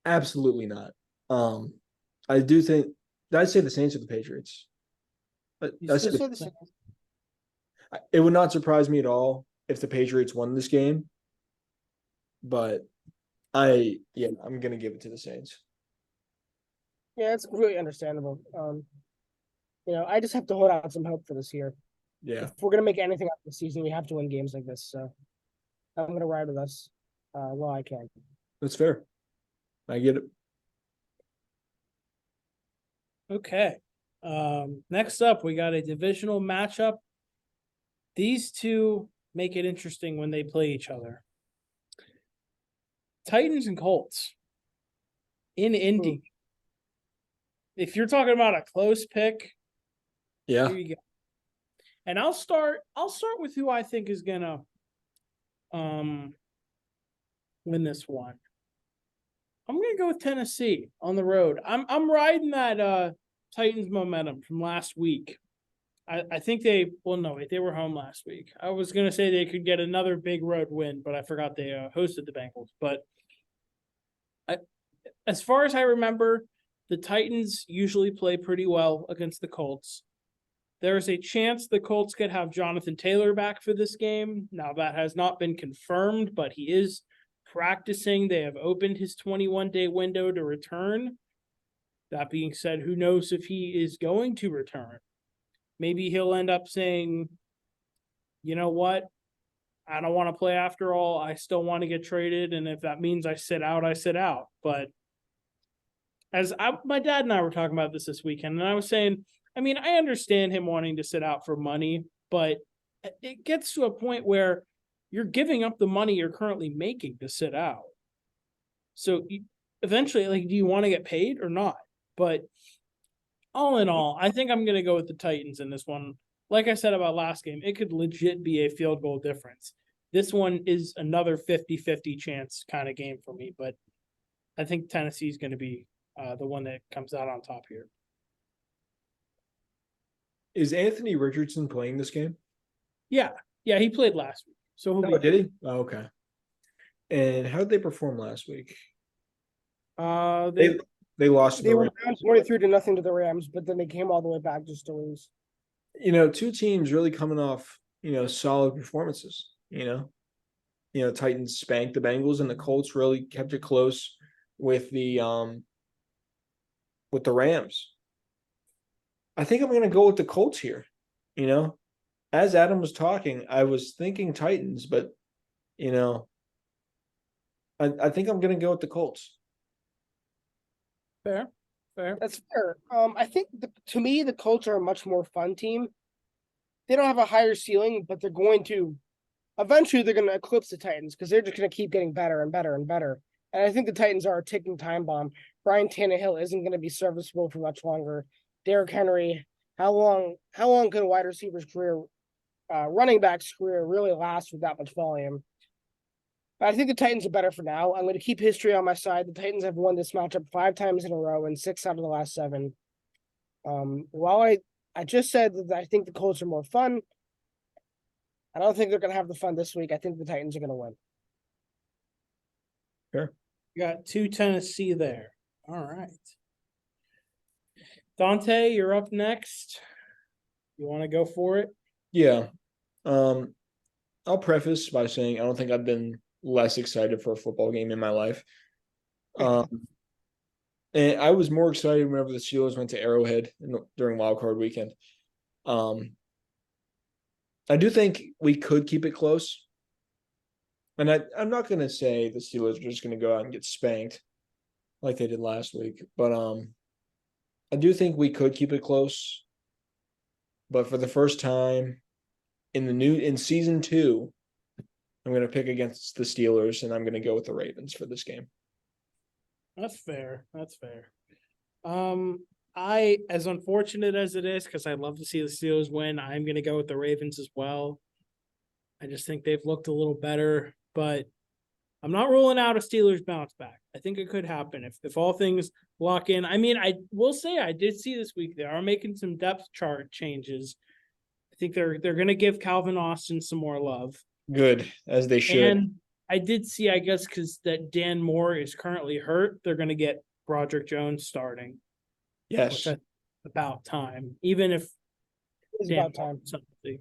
Absolutely not. I do think. Did I say the Saints or the Patriots? It would not surprise me at all if the Patriots won this game, but I'm going to give it to the Saints. Yeah, it's completely understandable. I just have to hold out some hope for this year. Yeah. If we're going to make anything out of the season, we have to win games like this. So I'm going to ride with us while I can. That's fair. I get it. Okay. Next up, we got a divisional matchup. These two make it interesting when they play each other. Titans and Colts in Indy. If you're talking about a close pick, yeah, here you go. And I'll start with who I think is gonna win this one. I'm gonna go with Tennessee on the road. I'm riding that Titans momentum from last week. I think they no wait, they were home last week. I was gonna say they could get another big road win, but I forgot they hosted the Bengals. But as far as I remember, the Titans usually play pretty well against the Colts. There's a chance the Colts could have Jonathan Taylor back for this game. Now that has not been confirmed, but he is practicing. They have opened his 21-day window to return. That being said, who knows if he is going to return? Maybe he'll end up saying, you know what? I don't want to play after all. I still want to get traded. And if that means I sit out, I sit out. But my dad and I were talking about this weekend, and I was saying, I mean, I understand him wanting to sit out for money, but it gets to a point where you're giving up the money you're currently making to sit out. So eventually, like, do you want to get paid or not? But all in all, I think I'm going to go with the Titans in this one. Like I said about last game, it could legit be a field goal difference. This one is another 50-50 chance kind of game for me, but I think Tennessee is going to be the one that comes out on top here. Is Anthony Richardson playing this game? Yeah, he played last week. So did he? Oh, okay. And how did they perform last week? They lost. They were down 23-0 to the Rams, but then they came all the way back just to lose. Two teams really coming off, solid performances. Titans spanked the Bengals, and the Colts really kept it close with the Rams. I think I'm going to go with the Colts here. As Adam was talking, I was thinking Titans, but I think I'm going to go with the Colts. Fair. That's fair. I think to me, the Colts are a much more fun team. They don't have a higher ceiling, but they're going to eventually eclipse the Titans because they're just going to keep getting better and better and better. And I think the Titans are a ticking time bomb. Brian Tannehill isn't going to be serviceable for much longer. Derrick Henry, how long can a wide receiver's career, running back's career really last with that much volume? But I think the Titans are better for now. I'm going to keep history on my side. The Titans have won this matchup 5 times in a row and 6 out of the last 7. While I just said that I think the Colts are more fun, I don't think they're going to have the fun this week. I think the Titans are going to win. Sure. You got 2 Tennessee there. All right. Dante, you're up next. You want to go for it? Yeah. I'll preface by saying I don't think I've been less excited for a football game in my life. And I was more excited whenever the Steelers went to Arrowhead during Wild Card Weekend. I do think we could keep it close. And I'm not going to say the Steelers are just going to go out and get spanked like they did last week. But I do think we could keep it close. But for the first time in season 2, I'm going to pick against the Steelers, and I'm going to go with the Ravens for this game. That's fair. I, as unfortunate as it is, because I'd love to see the Steelers win, I'm going to go with the Ravens as well. I just think they've looked a little better, but I'm not ruling out a Steelers bounce back. I think it could happen if all things lock in. I mean, I will say I did see this week they are making some depth chart changes. I think they're going to give Calvin Austin some more love. Good, as they should. And I did see, I guess, because that Dan Moore is currently hurt, they're going to get Broderick Jones starting. Yes. Which about time. Even if It's about time. Something.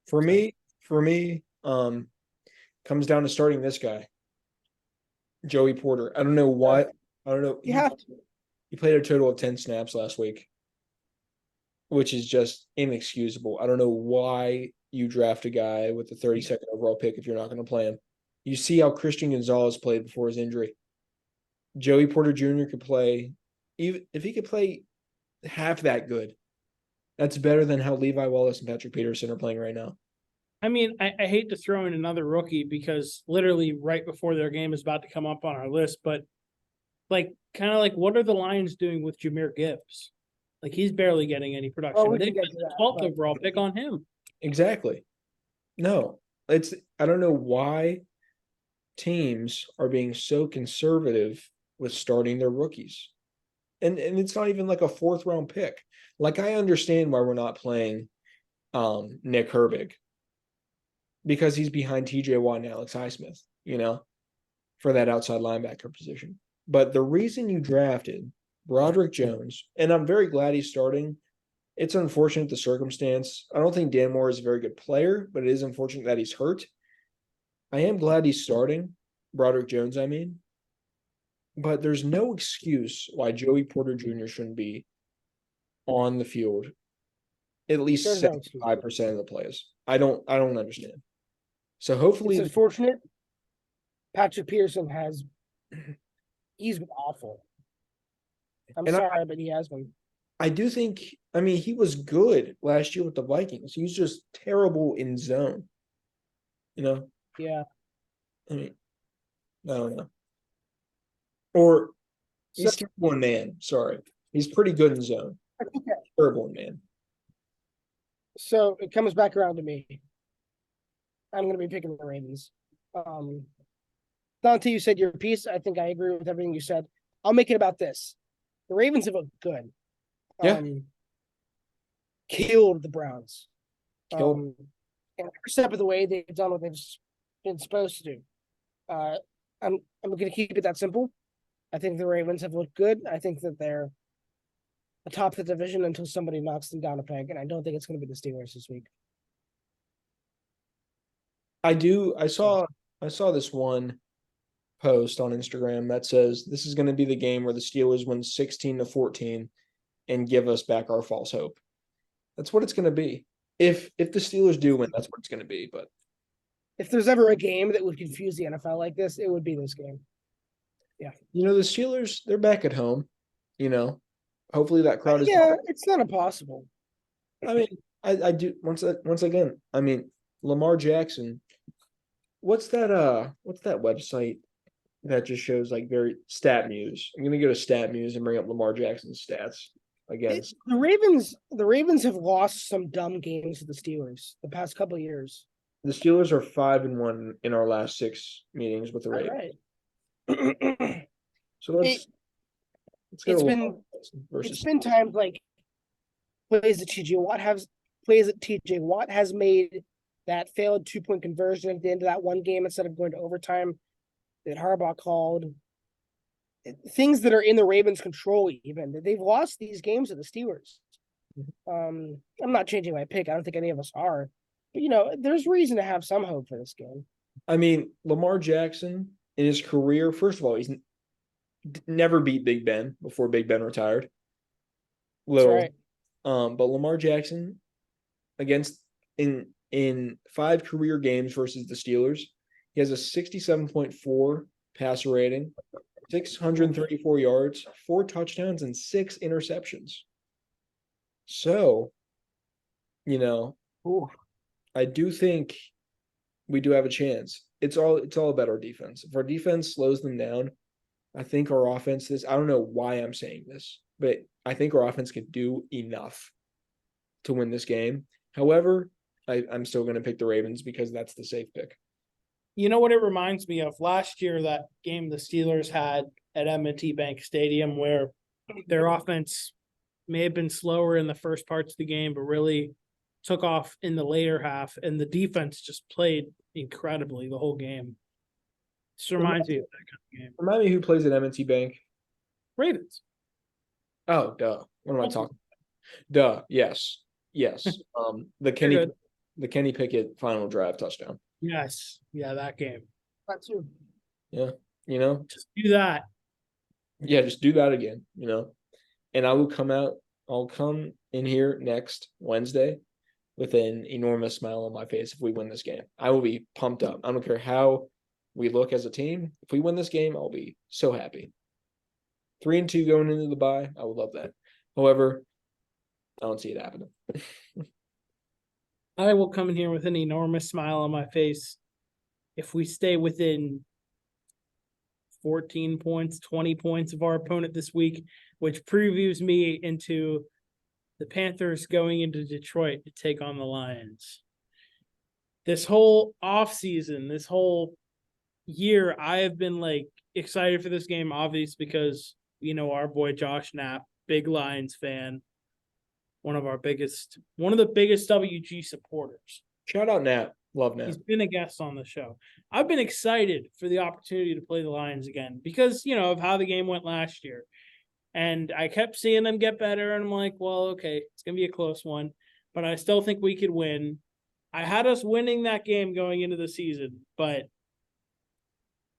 For me, comes down to starting this guy, Joey Porter. I don't know what. I don't know. He played a total of 10 snaps last week, which is just inexcusable. I don't know why you draft a guy with the 32nd overall pick if you're not going to play him. You see how Christian Gonzalez played before his injury. Joey Porter Jr. could play, even if he could play half that good, that's better than how Levi Wallace and Patrick Peterson are playing right now. I mean, I hate to throw in another rookie because literally right before their game is about to come up on our list, but what are the Lions doing with Jahmyr Gibbs? Like, he's barely getting any production. They put the 12th overall pick on him. Exactly. No, I don't know why teams are being so conservative with starting their rookies. And it's not even like a 4th round pick. Like, I understand why we're not playing Nick Herbig because he's behind TJ Watt and Alex Highsmith, for that outside linebacker position. But the reason you drafted Broderick Jones, and I'm very glad he's starting. It's unfortunate the circumstance. I don't think Dan Moore is a very good player, but it is unfortunate that he's hurt. I am glad he's starting, Broderick Jones, I mean. But there's no excuse why Joey Porter Jr. shouldn't be on the field at least There's no excuse. 75% of the plays. I don't understand. So hopefully It's unfortunate. Patrick Peterson he's been awful. I'm sorry, but he has been. I do think, he was good last year with the Vikings. He was just terrible in zone. Yeah. I don't know. Or he's So- terrible in man. Sorry. He's pretty good in zone. Terrible in man. So it comes back around to me. I'm going to be picking the Ravens. Dante, you said your piece. I think I agree with everything you said. I'll make it about this. The Ravens have looked good. Yeah. Killed the Browns. Killed. And every step of the way, they've done what they've been supposed to do. I'm going to keep it that simple. I think the Ravens have looked good. I think that they're atop the division until somebody knocks them down a peg, and I don't think it's going to be the Steelers this week. I do. I saw this one post on Instagram that says this is going to be the game where the Steelers win 16-14 and give us back our false hope. That's what it's going to be. If the Steelers do win, that's what it's going to be. But if there's ever a game that would confuse the NFL like this, it would be this game. Yeah. The Steelers, they're back at home. Hopefully that crowd is. Yeah, it's not impossible. I do once again. Lamar Jackson. What's that website that just shows like very StatMuse? I'm gonna go to StatMuse and bring up Lamar Jackson's stats again. The Ravens have lost some dumb games to the Steelers the past couple of years. The Steelers are 5-1 in our last 6 meetings with the Ravens. All right. So let's go it's to been Lamar Jackson versus. It's been times like plays that TJ Watt has made that failed 2-point conversion at the end of that one game instead of going to overtime that Harbaugh called. Things that are in the Ravens' control, even they've lost these games to the Steelers. I'm not changing my pick. I don't think any of us are, but there's reason to have some hope for this game. Lamar Jackson in his career, first of all, he's never beat Big Ben before Big Ben retired. That's right. But Lamar Jackson against in 5 career games versus the Steelers, he has a 67.4 passer rating, 634 yards, 4 touchdowns, and 6 interceptions. So, Ooh. I do think we do have a chance. It's all about our defense. If our defense slows them down, I think our offense I don't know why I'm saying this, but I think our offense can do enough to win this game. However, I'm still going to pick the Ravens because that's the safe pick. You know what it reminds me of? Last year, that game the Steelers had at M&T Bank Stadium where their offense may have been slower in the first parts of the game, but really took off in the later half, and the defense just played incredibly the whole game. This reminds me of that kind of game. Remind me who plays at M&T Bank? Ravens. Oh, duh. What am I talking about? Duh. Yes. The Kenny Pickett final drive touchdown. Yes. Yeah, that game. That too. Yeah. Just do that. Yeah, just do that again, And I'll come in here next Wednesday with an enormous smile on my face if we win this game. I will be pumped up. I don't care how we look as a team. If we win this game, I'll be so happy. 3-2 going into the bye. I would love that. However, I don't see it happening. I will come in here with an enormous smile on my face if we stay within 14 points, 20 points of our opponent this week, which previews me into the Panthers going into Detroit to take on the Lions. This whole offseason, this whole year, I have been excited for this game, obviously, because our boy Josh Knapp, big Lions fan, one of the biggest WG supporters. Shout out Nat. Love Nat. He's been a guest on the show. I've been excited for the opportunity to play the Lions again because, of how the game went last year. And I kept seeing them get better, and I'm like, well, okay, it's going to be a close one, but I still think we could win. I had us winning that game going into the season, but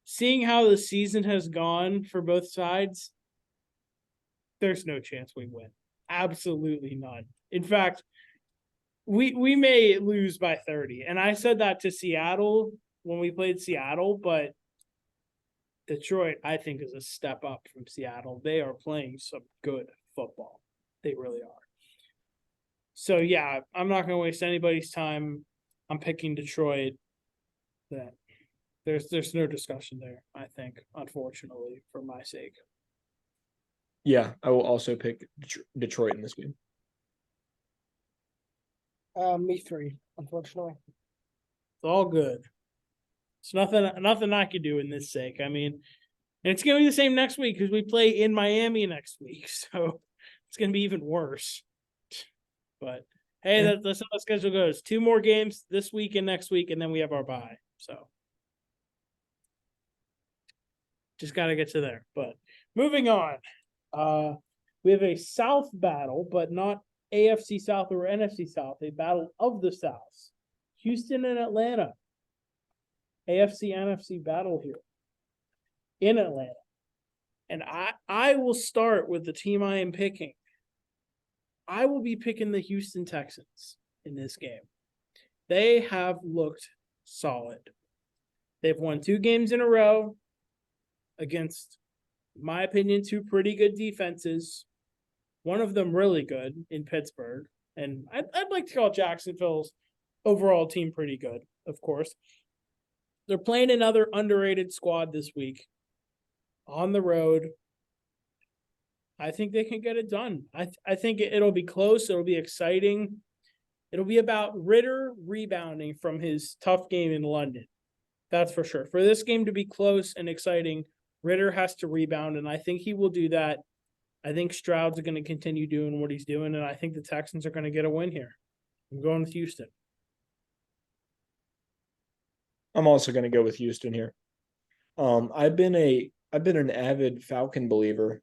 seeing how the season has gone for both sides, there's no chance we win. Absolutely none. In fact, we may lose by 30. And I said that to Seattle when we played Seattle, but Detroit, I think, is a step up from Seattle. They are playing some good football. They really are. So, yeah, I'm not going to waste anybody's time. I'm picking Detroit. That there's no discussion there, I think, unfortunately, for my sake. Yeah, I will also pick Detroit in this game. Me 3, unfortunately. It's all good. It's nothing I could do in this sake. I mean, and it's gonna be the same next week because we play in Miami next week, so it's gonna be even worse. But hey, that's how the schedule goes. 2 more games this week and next week, and then we have our bye. So just gotta get to there. But moving on, we have a South battle, but not AFC South or NFC South, a battle of the Souths. Houston and Atlanta. AFC NFC battle here in Atlanta. And I will start with the team I am picking. I will be picking the Houston Texans in this game. They have looked solid. They've won 2 games in a row against, in my opinion, 2 pretty good defenses. One of them really good in Pittsburgh. And I'd like to call Jacksonville's overall team pretty good, of course. They're playing another underrated squad this week on the road. I think they can get it done. I think it'll be close. It'll be exciting. It'll be about Ritter rebounding from his tough game in London. That's for sure. For this game to be close and exciting, Ritter has to rebound, and I think he will do that. I think Stroud's going to continue doing what he's doing, and I think the Texans are going to get a win here. I'm going with Houston. I'm also going to go with Houston here. I've been an avid Falcon believer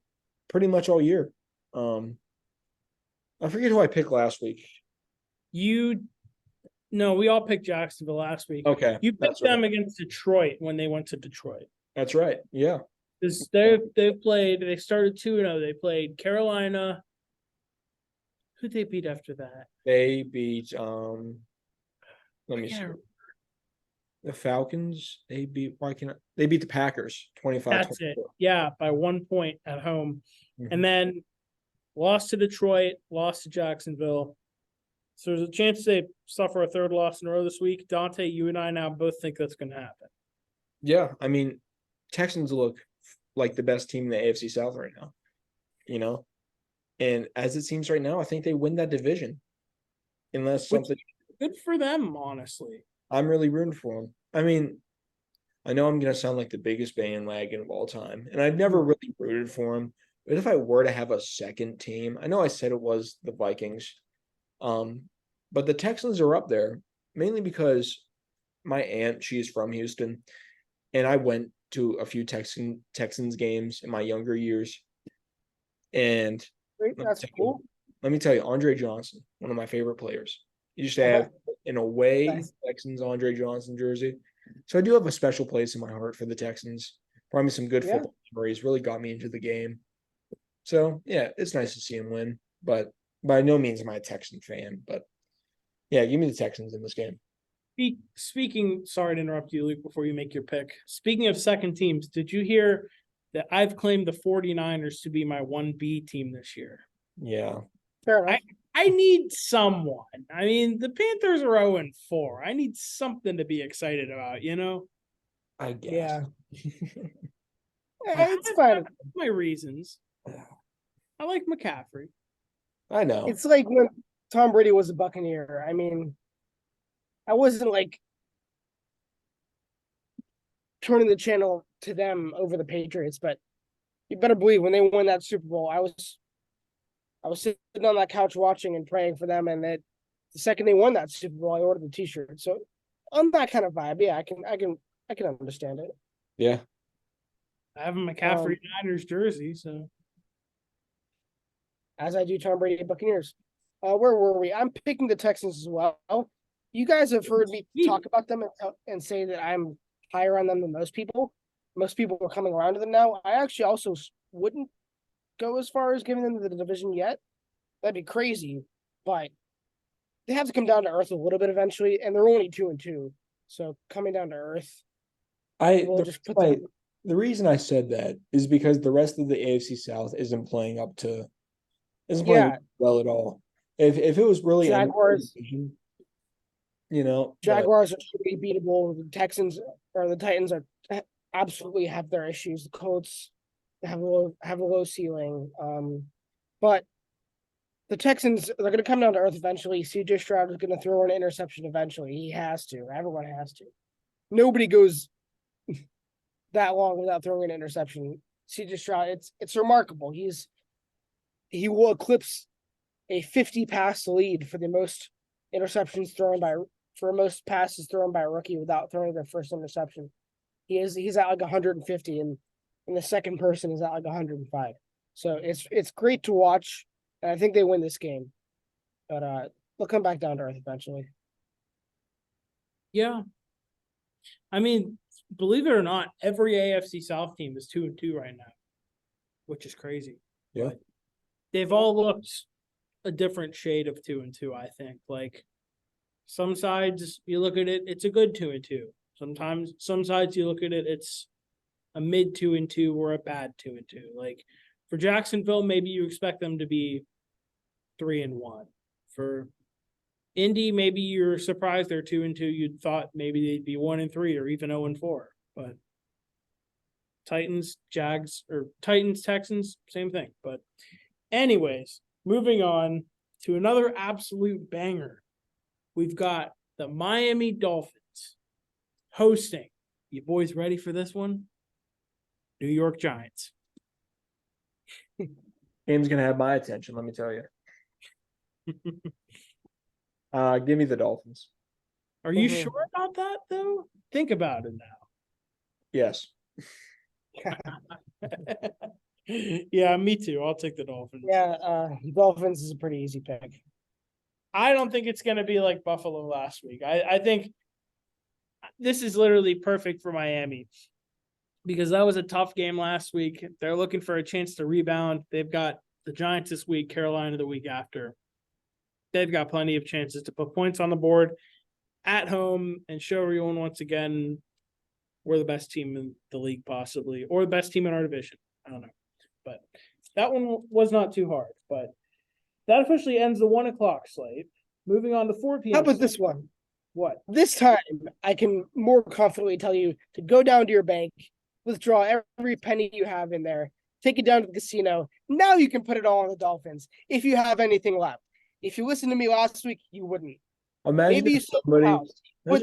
pretty much all year. I forget who I picked last week. No, we all picked Jacksonville last week. Okay. You picked them against Detroit when they went to Detroit. That's right. Yeah. Because they started 2-0. They played Carolina. Who'd they beat after that? They beat let me see. The Falcons, they beat the Packers 25-24. That's it. Yeah, by 1 point at home. Mhm. And then lost to Detroit, lost to Jacksonville. So there's a chance they suffer a 3rd loss in a row this week. Dante, you and I now both think that's going to happen. Yeah, I mean, Texans look like the best team in the AFC South right now. And as it seems right now, I think they win that division. Unless something good for them, honestly. I'm really rooting for them. I mean, I know I'm going to sound like the biggest bandwagon of all time, and I've never really rooted for them. But if I were to have a second team, I know I said it was the Vikings, but the Texans are up there, mainly because my aunt, she's from Houston, and I went to a few Texans games in my younger years. And That's cool. let me tell you, Andre Johnson, one of my favorite players. You used to have an away Texans Andre Johnson jersey. So I do have a special place in my heart for the Texans. Probably some good football memories. Really got me into the game. So, yeah, it's nice to see him win. But by no means am I a Texan fan. But, yeah, give me the Texans in this game. Speaking, sorry to interrupt you, Luke, before you make your pick. Speaking of second teams, did you hear that I've claimed the 49ers to be my 1B team this year? Yeah. Fair enough. I need someone. I mean, the Panthers are 0-4. I need something to be excited about, I guess. Yeah. It's fine. My reasons. I like McCaffrey. I know. It's like when Tom Brady was a Buccaneer. I mean, I wasn't like turning the channel to them over the Patriots, but you better believe when they won that Super Bowl, I was I was sitting on that couch watching and praying for them, and that the second they won that Super Bowl, I ordered the T-shirt. So on that kind of vibe, yeah, I can understand it. Yeah. I have a McCaffrey Niners jersey, so As I do Tom Brady Buccaneers. Where were we? I'm picking the Texans as well. You guys have heard me talk about them and say that I'm higher on them than most people. Most people are coming around to them now. I actually also wouldn't go as far as giving them the division yet. That'd be crazy, but they have to come down to earth a little bit eventually, and they're only 2-2. So coming down to earth, we'll just put them. The reason I said that is because the rest of the AFC South isn't playing well at all. If it was really Jaguars, division, you know, Jaguars are pretty beatable. The Texans or the Titans are absolutely have their issues. The Colts have a low ceiling. But the Texans, they're going to come down to earth eventually. CJ Stroud is going to throw an interception eventually. He has to. Everyone has to. Nobody goes that long without throwing an interception. CJ Stroud, it's remarkable. He will eclipse a 50 pass lead for the most most passes thrown by a rookie without throwing their first interception. He's at like 150, and the second person is at like 105. So it's great to watch, and I think they win this game. But they'll come back down to earth eventually. yeah. I mean, believe it or not, every AFC South team is 2-2 right now, which is crazy. Yeah. But they've all looked a different shade of 2-2, I think. Like some sides you look at it, it's a good 2-2. Sometimes some sides you look at it, it's a mid 2-2 or a bad 2-2. Like for Jacksonville, maybe you expect them to be 3-1. For Indy, maybe you're surprised they're 2-2. You'd thought maybe they'd be 1-3 or even 0-4. But Titans, Jags, or Titans, Texans, same thing. But anyways, moving on to another absolute banger. We've got the Miami Dolphins hosting. You boys ready for this one? New York Giants. game's gonna have my attention, let me tell you. Give me the Dolphins. Are you sure about that, though? Think about it now. Yes. Yeah, me too. I'll take the Dolphins. Yeah, Dolphins is a pretty easy pick. I don't think it's going to be like Buffalo last week. I think this is literally perfect for Miami because that was a tough game last week. They're looking for a chance to rebound. They've got the Giants this week, Carolina the week after. They've got plenty of chances to put points on the board at home and show everyone once again we're the best team in the league possibly, or the best team in our division. I don't know. But that one was not too hard. But that officially ends the 1 o'clock slate. Moving on to 4 p.m. How about this one? What? This time, I can more confidently tell you to go down to your bank, withdraw every penny you have in there, take it down to the casino. Now you can put it all on the Dolphins if you have anything left. If you listened to me last week, you wouldn't. Maybe you still put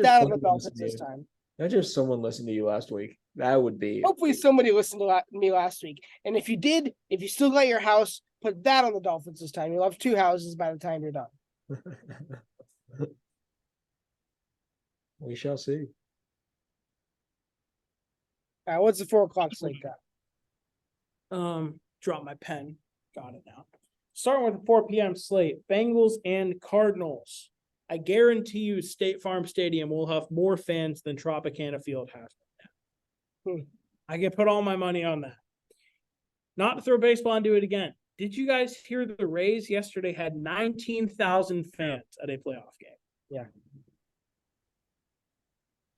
that on the Dolphins this time. Imagine if someone listened to you last week. That would be. Hopefully somebody listened to me last week. And if you did, if you still got your house, put that on the Dolphins this time. You'll have 2 houses by the time you're done. We shall see. All right, what's the 4 o'clock slate got? Drop my pen. Got it now. Starting with the 4 p.m. slate, Bengals and Cardinals. I guarantee you State Farm Stadium will have more fans than Tropicana Field has right now. I can put all my money on that. Not to throw baseball into it again. Did you guys hear the Rays yesterday had 19,000 fans at a playoff game? Yeah.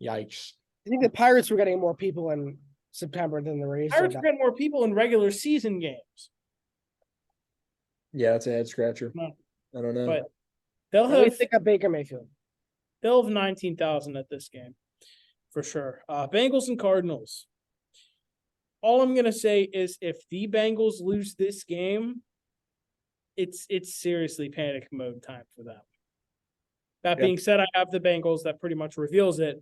Yikes. I think the Pirates were getting more people in September than the Rays. Pirates were getting more people in regular season games. Yeah, that's a head scratcher. No. I don't know. But they'll have think of Baker Mayfield. They'll have 19,000 at this game for sure. Bengals and Cardinals. All I'm gonna say is if the Bengals lose this game, it's seriously panic mode time for them. That being said, I have the Bengals. That pretty much reveals it.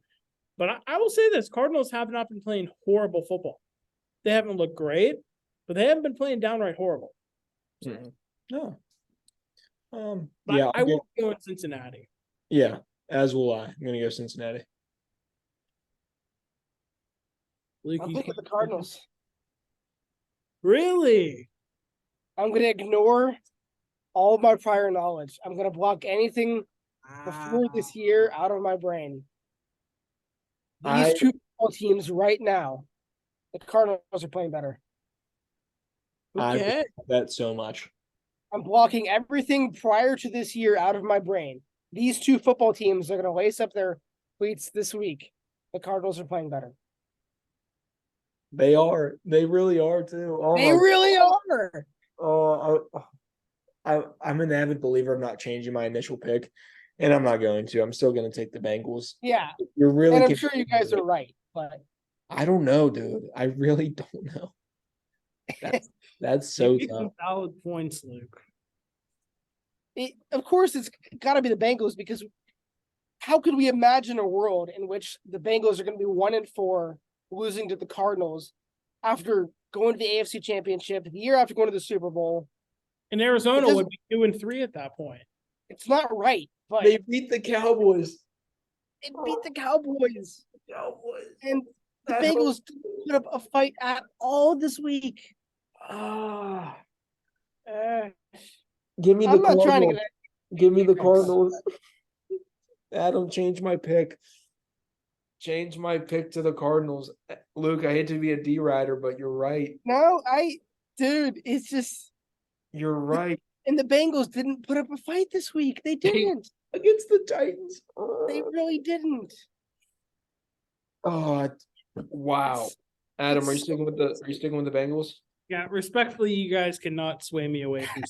But I will say this: Cardinals have not been playing horrible football. They haven't looked great, but they haven't been playing downright horrible. So. No, But Yeah, I won't go in Cincinnati. yeah, as will I. I'm gonna go Cincinnati. Luke, I'm you picking can't- the Cardinals. Really? I'm gonna ignore all of my prior knowledge. I'm gonna block anything before this year out of my brain. These two football teams right now, the Cardinals are playing better. I Okay. respect that so much. I'm blocking everything prior to this year out of my brain. These two football teams are going to lace up their cleats this week. The Cardinals are playing better. They are. They really are too. Oh They my. really are. Oh, I'm an avid believer of not changing my initial pick, and I'm not going to. I'm still going to take the Bengals. Yeah. You're really. And I'm sure you guys are right, but I don't know, dude. I really don't know. That's so You make some tough. valid points, Luke. of course it's got to be the Bengals because how could we imagine a world in which the Bengals are going to be 1-4 losing to the Cardinals after going to the AFC Championship, the year after going to the Super Bowl? And Arizona doesn't- would be 2-3 at that point. It's not right, but They beat the Cowboys. it beat the Cowboys. Cowboys. And the That Bengals didn't put up a fight at all this week. Ah, Uh, give me the I'm not trying to Cardinals. get Give me the picks. Cardinals. Adam, change my pick. Change my pick to the Cardinals. Luke, I hate to be a D rider, but you're right. No, dude, it's just, You're right. and the Bengals didn't put up a fight this week. They didn't. Against the Titans. They really didn't. Oh, wow. Adam, it's- are you sticking with the Bengals? Yeah, respectfully, you guys cannot sway me away from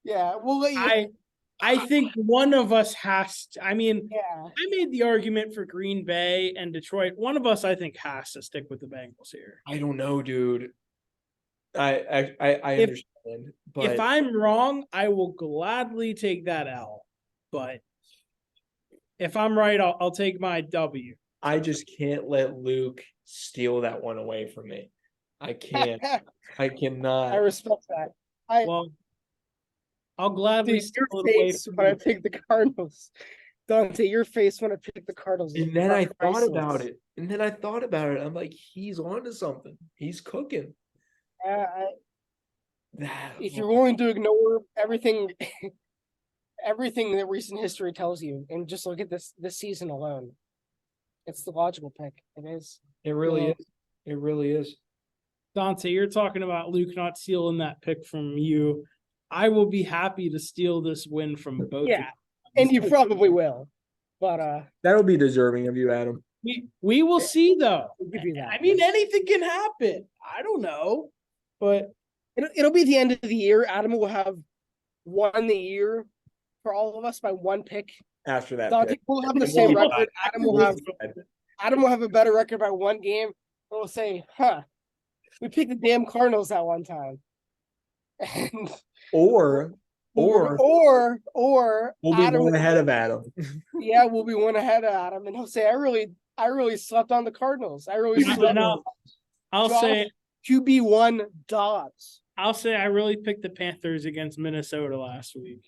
Yeah, we'll let you. I think one of us has to, I mean, Yeah, I made the argument for Green Bay and Detroit. One of us, I think, has to stick with the Bengals here. I don't know, dude. I If- understand, but If I'm wrong, I will gladly take that L. But if I'm right, I'll take my W. I just can't let Luke steal that one away from me. I can't. I cannot. I respect that. I Well, I'll gladly Dude, steal your it away face from when I you. pick the Cardinals. Dante, your face when I pick the Cardinals. And then I thought priceless. about it. I'm like, he's onto something. He's cooking. That If you're willing to ignore everything, everything that recent history tells you, and just look at this season alone, it's the logical pick. It is. it really Yeah. is. It really is. Dante, you're talking about Luke not stealing that pick from you. I will be happy to steal this win from both. Yeah, and you probably will, but That'll be deserving of you, Adam. We will see though. I'll give you that. I mean, anything can happen. I don't know, but It'll be the end of the year. Adam will have won the year for all of us by one pick. After that Dante pick. will have the It same won't be record. Adam will have a better record by one game. And we'll say, we picked the damn Cardinals that one time. And Or or we'll be Adam, one ahead of Adam. yeah, we'll be one ahead of Adam, and he'll say, I really slept on the Cardinals. I really Yeah, slept no, I'll Josh say QB1 Dobbs. I really picked the Panthers against Minnesota last week.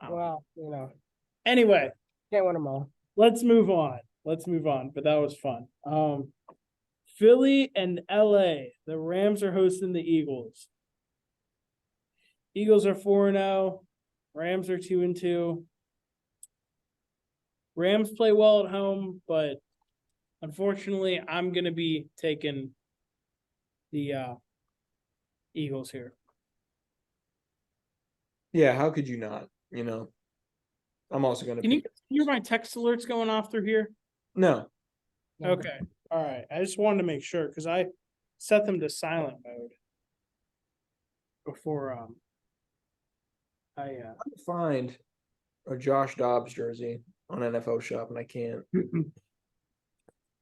Well, Anyway, can't win them all. let's move on. But that was fun. Philly and LA. The Rams are hosting the Eagles. Eagles are 4-0. Rams are 2-2. Rams play well at home, but unfortunately, I'm gonna be taking the Eagles here. Yeah, how could you not? I'm also gonna Can you pick. hear my text alerts going off through here? No. Okay. All right. I just wanted to make sure because I set them to silent mode before I Find a Josh Dobbs jersey on NFL Shop and I can't.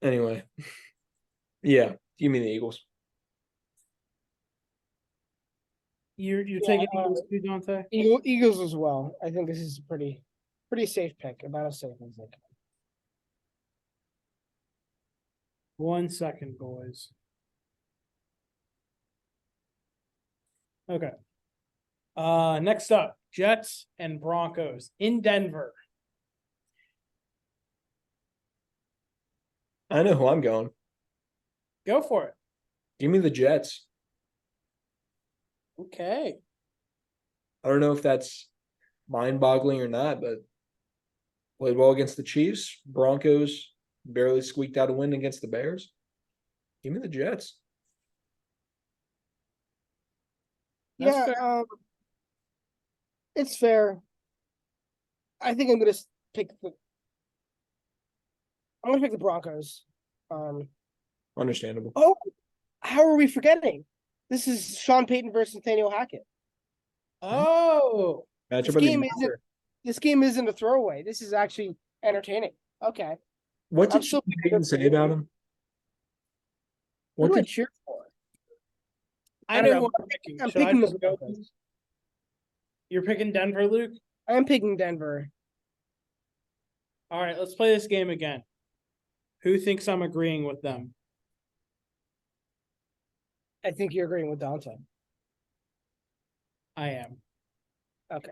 Anyway. Yeah, give me the Eagles. you're Yeah, taking Eagles too, Dante? Eagles as well. I think this is a pretty safe pick. About as safe as they can. 1 second, boys. Okay. Next up, Jets and Broncos in Denver. I know who I'm going. Go for it. Give me the Jets. Okay. I don't know if that's mind-boggling or not, but played well against the Chiefs. Broncos barely squeaked out a win against the Bears. Give me the Jets. That's Yeah, fair. it's fair. I think I'm gonna pick the. I'm gonna pick the Broncos. Um. Understandable. Oh, how are we forgetting? This is Sean Payton versus Nathaniel Hackett. Oh, Matchup This of the game isn't. year. This game isn't a throwaway. This is actually entertaining. Okay, What I'm did so Sean Payton say about him? Who What do I did cheer for? I don't know know. who I'm picking. I'm Should I picking the just go? Broncos. You're picking Denver, Luke? I'm picking Denver. All right, let's play this game again. Who thinks I'm agreeing with them? I think you're agreeing with Dante. I am. Okay.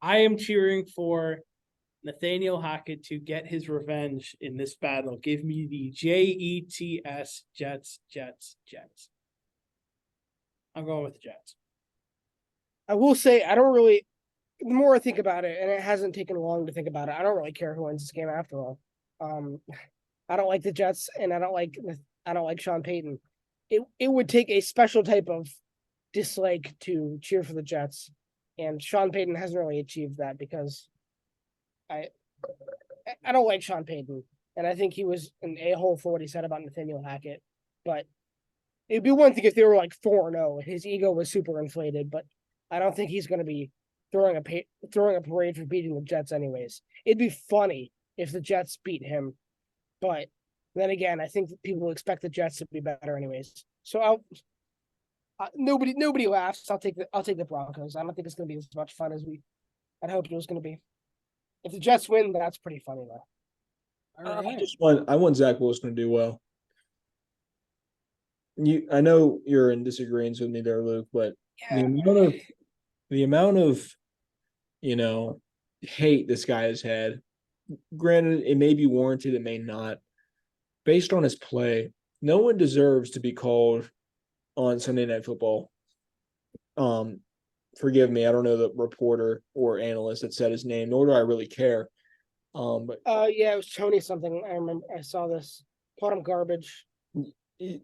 I am cheering for Nathaniel Hackett to get his revenge in this battle. Give me the Jets, Jets, Jets, Jets. I'm going with the Jets. I will say I don't really. The more I think about it, and it hasn't taken long to think about it, I don't really care who wins this game after all. I don't like the Jets, and I don't like Sean Payton. It would take a special type of dislike to cheer for the Jets, and Sean Payton hasn't really achieved that because I don't like Sean Payton, and I think he was an a-hole for what he said about Nathaniel Hackett. But it'd be one thing if they were like 4-0, his ego was super inflated, but I don't think he's going to be throwing a parade for beating the Jets anyways. It'd be funny if the Jets beat him, but then again, I think people expect the Jets to be better anyways. So nobody laughs. I'll take the Broncos. I don't think it's going to be as much fun as I'd hoped it was going to be. If the Jets win, that's pretty funny though. All right. I want Zach Wilson to do well. I know you're in disagreement with me there, Luke, but the amount of hate this guy has had, granted, it may be warranted, it may not. Based on his play, no one deserves to be called on Sunday Night Football. Forgive me, I don't know the reporter or analyst that said his name, nor do I really care. But yeah, it was Tony something. I remember I saw this. Called him garbage. he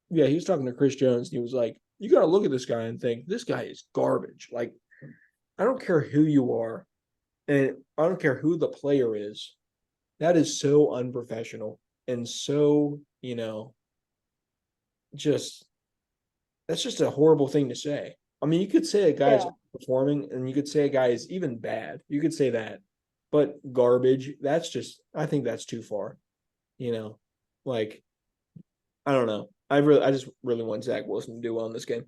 was talking to Chris Jones, and he was like, "You got to look at this guy and think this guy is garbage. Like, I don't care who you are, and I don't care who the player is. That is so unprofessional and so just that's just a horrible thing to say. I mean, you could say a guy's performing, and you could say a guy is even bad. You could say that, but garbage. I think that's too far. Like, I don't know. I just really want Zach Wilson to do well in this game.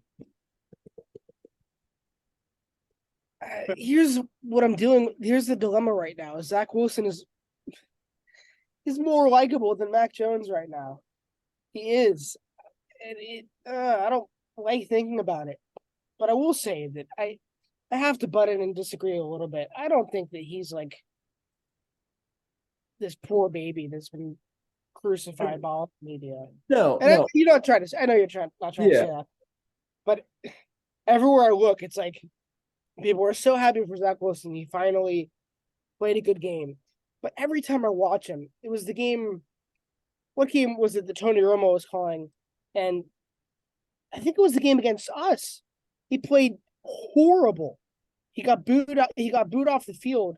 Here's what I'm dealing. Here's the dilemma right now. Zach Wilson is more likable than Mac Jones right now. He is, and I don't like thinking about it, but I will say that I have to butt in and disagree a little bit. I don't think that he's like this poor baby that's been crucified by all the media. No, And no. you're not trying to. I know you're not trying to say that, but everywhere I look, it's like people are so happy for Zach Wilson. He finally played a good game. But every time I watch him, it was the game. What game was it that Tony Romo was calling? And I think it was the game against us. He played horrible. He got booed out. He got booed off the field,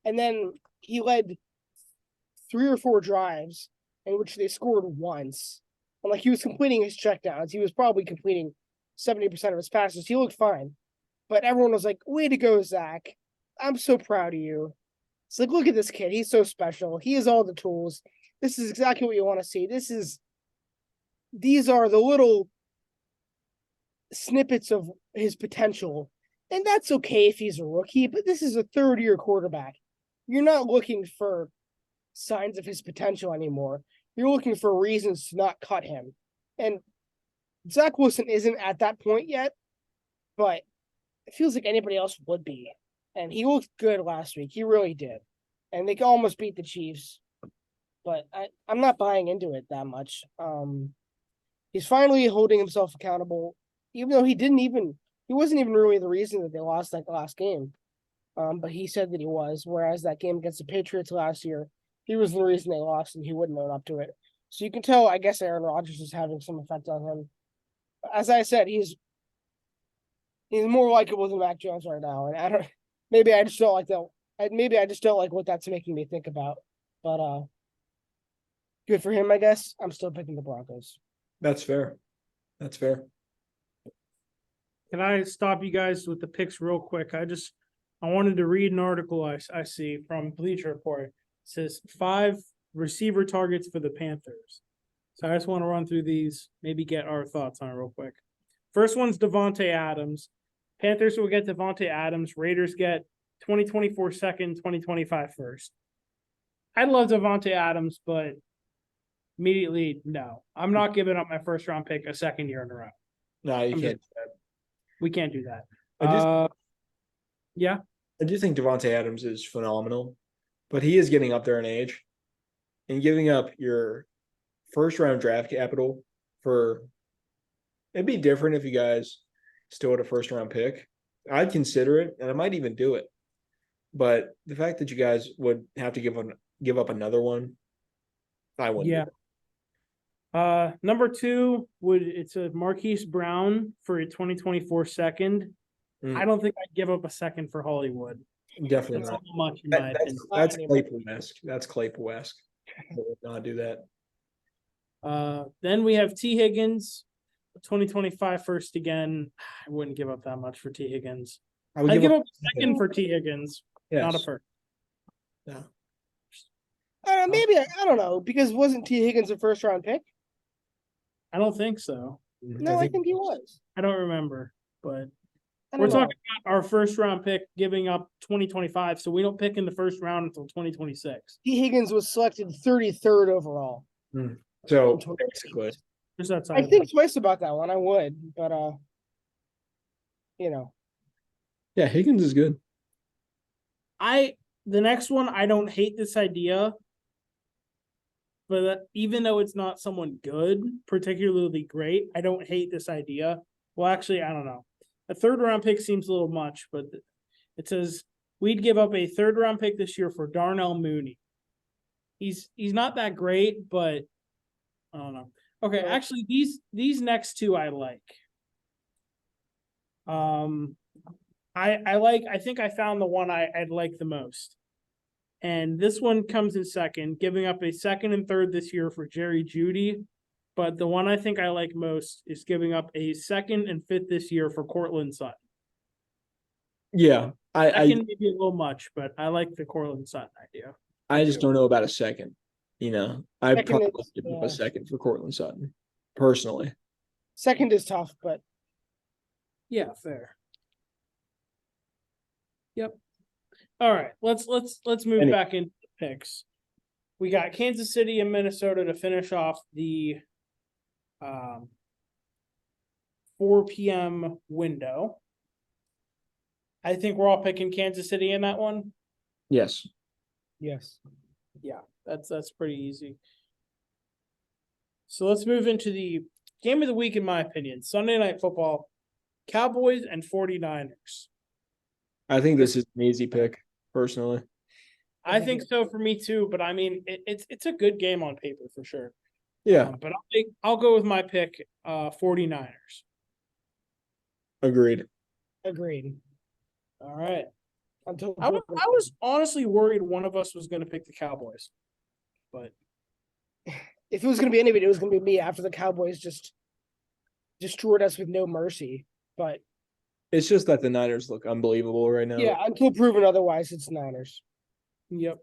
and then he led 3 or 4 drives in which they scored once. And like he was completing his checkdowns. He was probably completing 70% of his passes. He looked fine. But everyone was like, way to go, Zach. I'm so proud of you. It's like, look at this kid. He's so special. He has all the tools. This is exactly what you want to see. These are the little snippets of his potential. And that's okay if he's a rookie, but this is a third-year quarterback. You're not looking for signs of his potential anymore. You're looking for reasons to not cut him. And Zach Wilson isn't at that point yet, but it feels like anybody else would be. And he looked good last week. He really did. And they almost beat the Chiefs. But I'm not buying into it that much. He's finally holding himself accountable, even though he wasn't even really the reason that they lost that last game. But he said that he was, whereas that game against the Patriots last year, he was the reason they lost and he wouldn't own up to it. So you can tell, I guess Aaron Rodgers is having some effect on him. As I said, he's more likable than Mac Jones right now. And maybe I just don't like that. Maybe I just don't like what that's making me think about. But good for him, I guess. I'm still picking the Broncos. That's fair. That's fair. Can I stop you guys with the picks real quick? I wanted to read an article I see from Bleacher Report. It says 5 receiver targets for the Panthers. So I just want to run through these, maybe get our thoughts on it real quick. First one's Devontae Adams. Panthers will get Devontae Adams. Raiders get 2024 second, 2025 first. I love Devontae Adams, but immediately, no. I'm not giving up my first round pick a second year in a row. No, you can't do that. We can't do that. Yeah. I do think Devontae Adams is phenomenal, but he is getting up there in age. And giving up your first round draft capital it'd be different if you guys still had a first round pick. I'd consider it, and I might even do it. But the fact that you guys would have to give up another one, I wouldn't. Yeah. Number 2 it's a Marquise Brown for a 2024 second. I don't think I'd give up a second for Hollywood. Definitely That's not. a little much in my opinion. That's Claypool-esque. That's Claypool-esque. I would not do that. Then we have T. Higgins, 2025 first again. I wouldn't give up that much for T. Higgins. I'd give up a second for T. Higgins, not a first. No. Maybe I don't know, because wasn't T. Higgins a first round pick? I don't think so. No, I think he was. I don't remember, but we're talking about our first round pick giving up 2025, so we don't pick in the first round until 2026. T. Higgins was selected 33rd overall. So basically, I think twice about that one. I would, but yeah, Higgins is good. The next one, I don't hate this idea, but even though it's not someone good, particularly great, I don't hate this idea. Well, actually, I don't know. A third round pick seems a little much, but it says we'd give up a third round pick this year for Darnell Mooney. He's not that great, but I don't know. Okay, actually, these next 2 I like. I think I found the one I'd like the most. And this one comes in second, giving up a second and third this year for Jerry Jeudy. But the one I think I like most is giving up a second and fifth this year for Cortland Sutton. Yeah. Second may be a little much, but I like the Cortland Sutton idea. I just don't know about a second. I'd probably give up a second for Cortland Sutton, personally. Second is tough, but yeah, fair. Yep. All right, let's move back into the picks. We got Kansas City and Minnesota to finish off the 4 p.m. window. I think we're all picking Kansas City in that one. Yes. Yes. Yeah, that's pretty easy. So let's move into the game of the week, in my opinion. Sunday Night Football, Cowboys and 49ers. I think this is an easy pick, personally. I think so for me too, but I mean, it's a good game on paper for sure. Yeah. But I'll go with my pick, 49ers. Agreed. All right. Until I was honestly worried one of us was going to pick the Cowboys, but if it was going to be anybody, it was going to be me after the Cowboys just destroyed us with no mercy. But it's just that the Niners look unbelievable right now. Yeah, until proven otherwise, it's Niners. Yep.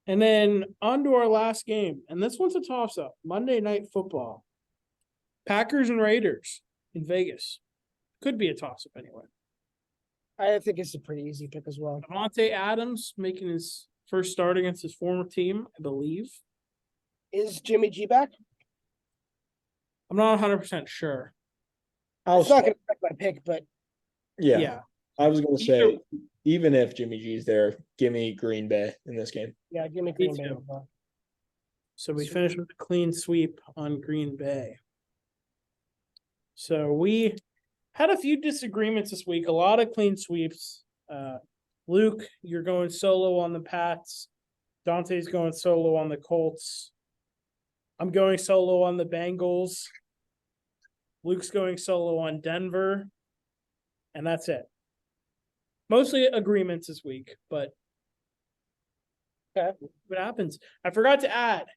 And then on to our last game, and this one's a toss-up. Monday Night Football. Packers and Raiders in Vegas. Could be a toss-up anyway. I think it's a pretty easy pick as well. Davante Adams making his first start against his former team, I believe. Is Jimmy G back? I'm not 100% sure. It's not going to affect my pick, but Yeah. I was gonna Either- say, even if Jimmy G's there, give me Green Bay in this game. Yeah, give me Me Green Bay. too. as well. So we finished with a clean sweep on Green Bay. So we had a few disagreements this week, a lot of clean sweeps. Luke, you're going solo on the Pats. Dante's going solo on the Colts. I'm going solo on the Bengals. Luke's going solo on Denver. And that's it. Mostly agreements this week, but Okay. what happens? I forgot to add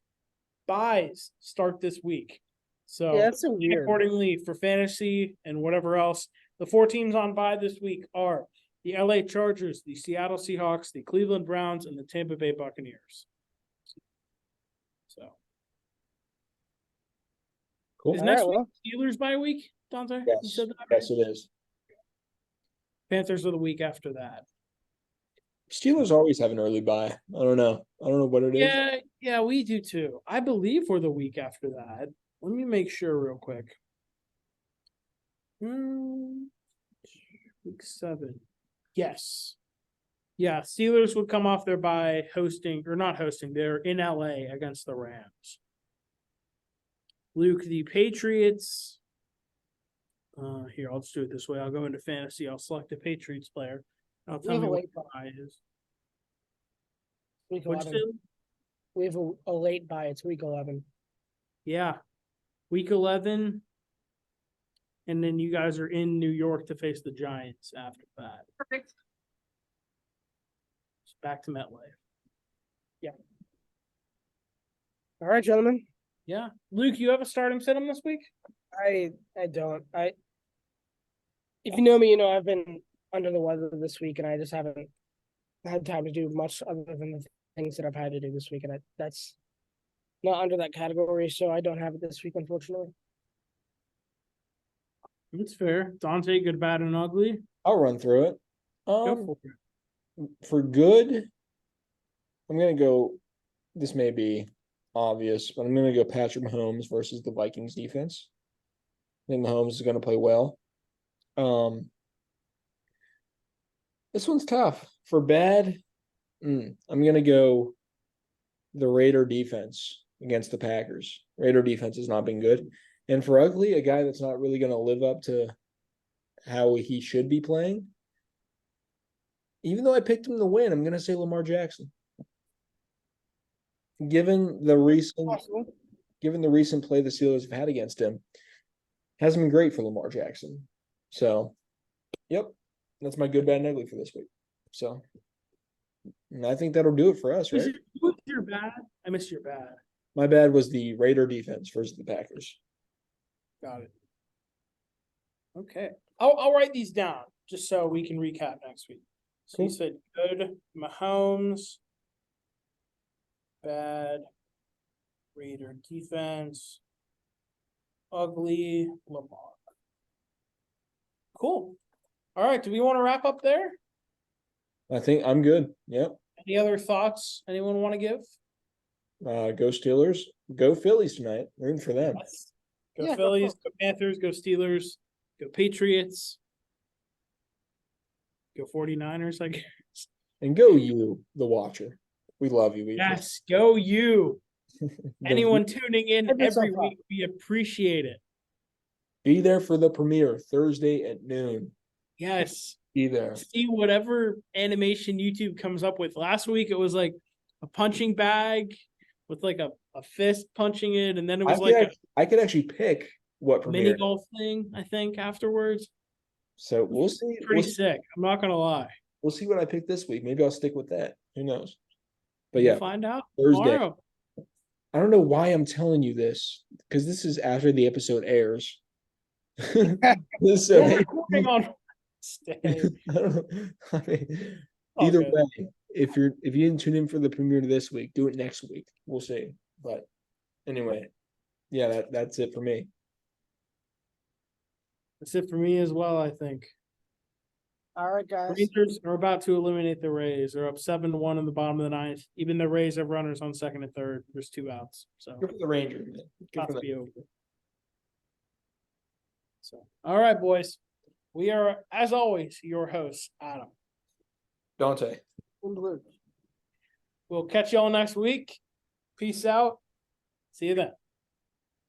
buys start this week. So Yeah, that's so weird. accordingly for fantasy and whatever else, the 4 teams on bye this week are the LA Chargers, the Seattle Seahawks, the Cleveland Browns, and the Tampa Bay Buccaneers. So Cool. is All next right, week well, Steelers bye week, Dante? You Yes. said that? Yes, it is. Panthers are the week after that. Steelers always have an early bye. I don't know. I don't know what it is. Yeah, we do too. I believe we're the week after that. Let me make sure real quick. Week 7. Yes. Yeah, Steelers would come off their bye hosting, or not hosting, they're in LA against the Rams. Luke, the Patriots. Here, I'll just do it this way. I'll go into fantasy. I'll select a Patriots player. I'll We tell have me a what late the bye is. week What'd 11. you say? We have a late bye. It's week 11. Yeah. Week 11. And then you guys are in New York to face the Giants after that. Perfect. It's back to MetLife. All right, gentlemen. Yeah. Luke, you have a starting sit-em this week? I don't. If you know me, you know I've been under the weather this week, and I just haven't had time to do much other than the things that I've had to do this week, and that's not under that category, so I don't have it this week, unfortunately. That's fair. Dante, good, bad, and ugly. I'll run through it. Go for it. For good, I'm gonna go. This may be obvious, but I'm gonna go Patrick Mahomes versus the Vikings defense. I think Mahomes is gonna play well. This one's tough. For bad, I'm gonna go the Raider defense against the Packers. Raider defense has not been good. And for ugly, a guy that's not really gonna live up to how he should be playing. Even though I picked him to win, I'm gonna say Lamar Jackson. Given the recent Possible. play the Steelers have had against him, hasn't been great for Lamar Jackson. So, yep, that's my good, bad, and ugly for this week. So, and I think that'll do it for us, right? Who's your bad? I missed your bad. My bad was the Raider defense versus the Packers. Got it. Okay. I'll write these down just so we can recap next week. So Cool. you said good Mahomes, bad Raider defense, ugly Lamar. Cool. All right. Do we want to wrap up there? I think I'm good. Yep. Any other thoughts anyone want to give? Go Steelers. Go Phillies tonight. Rooting for them. Yes. Go Yeah, go Phillies, go Panthers, go Steelers, go Patriots, go 49ers, I guess. And go you, the watcher. We love you. Yes, go you. Anyone tuning in Hype yourself every up. week, we appreciate it. Be there for the premiere Thursday at noon. Yes. Be there. See whatever animation YouTube comes up with. Last week it was like a punching bag with like a fist punching it, and then it was I could actually pick what a mini premiere. golf thing, I think, afterwards. So we'll see. Pretty sick. I'm not gonna lie. We'll see what I pick this week. Maybe I'll stick with that. Who knows? But We'll yeah, find out Thursday. tomorrow. I don't know why I'm telling you this because this is after the episode airs. So We're recording on Wednesday. I don't know. I mean, All either good. way, if you didn't tune in for the premiere this week, do it next week. We'll see. But anyway, yeah, that's it for me. That's it for me as well, I think. All right, guys. Rangers are about to eliminate the Rays. They're up 7-1 in the bottom of the ninth. Even the Rays have runners on second and third. There's 2 outs. So Good for the Rangers, man. Good about for to them. be over. So all right, boys. We are, as always, your hosts, Adam. Dante. And Luke. We'll catch y'all next week. Peace out. See you then.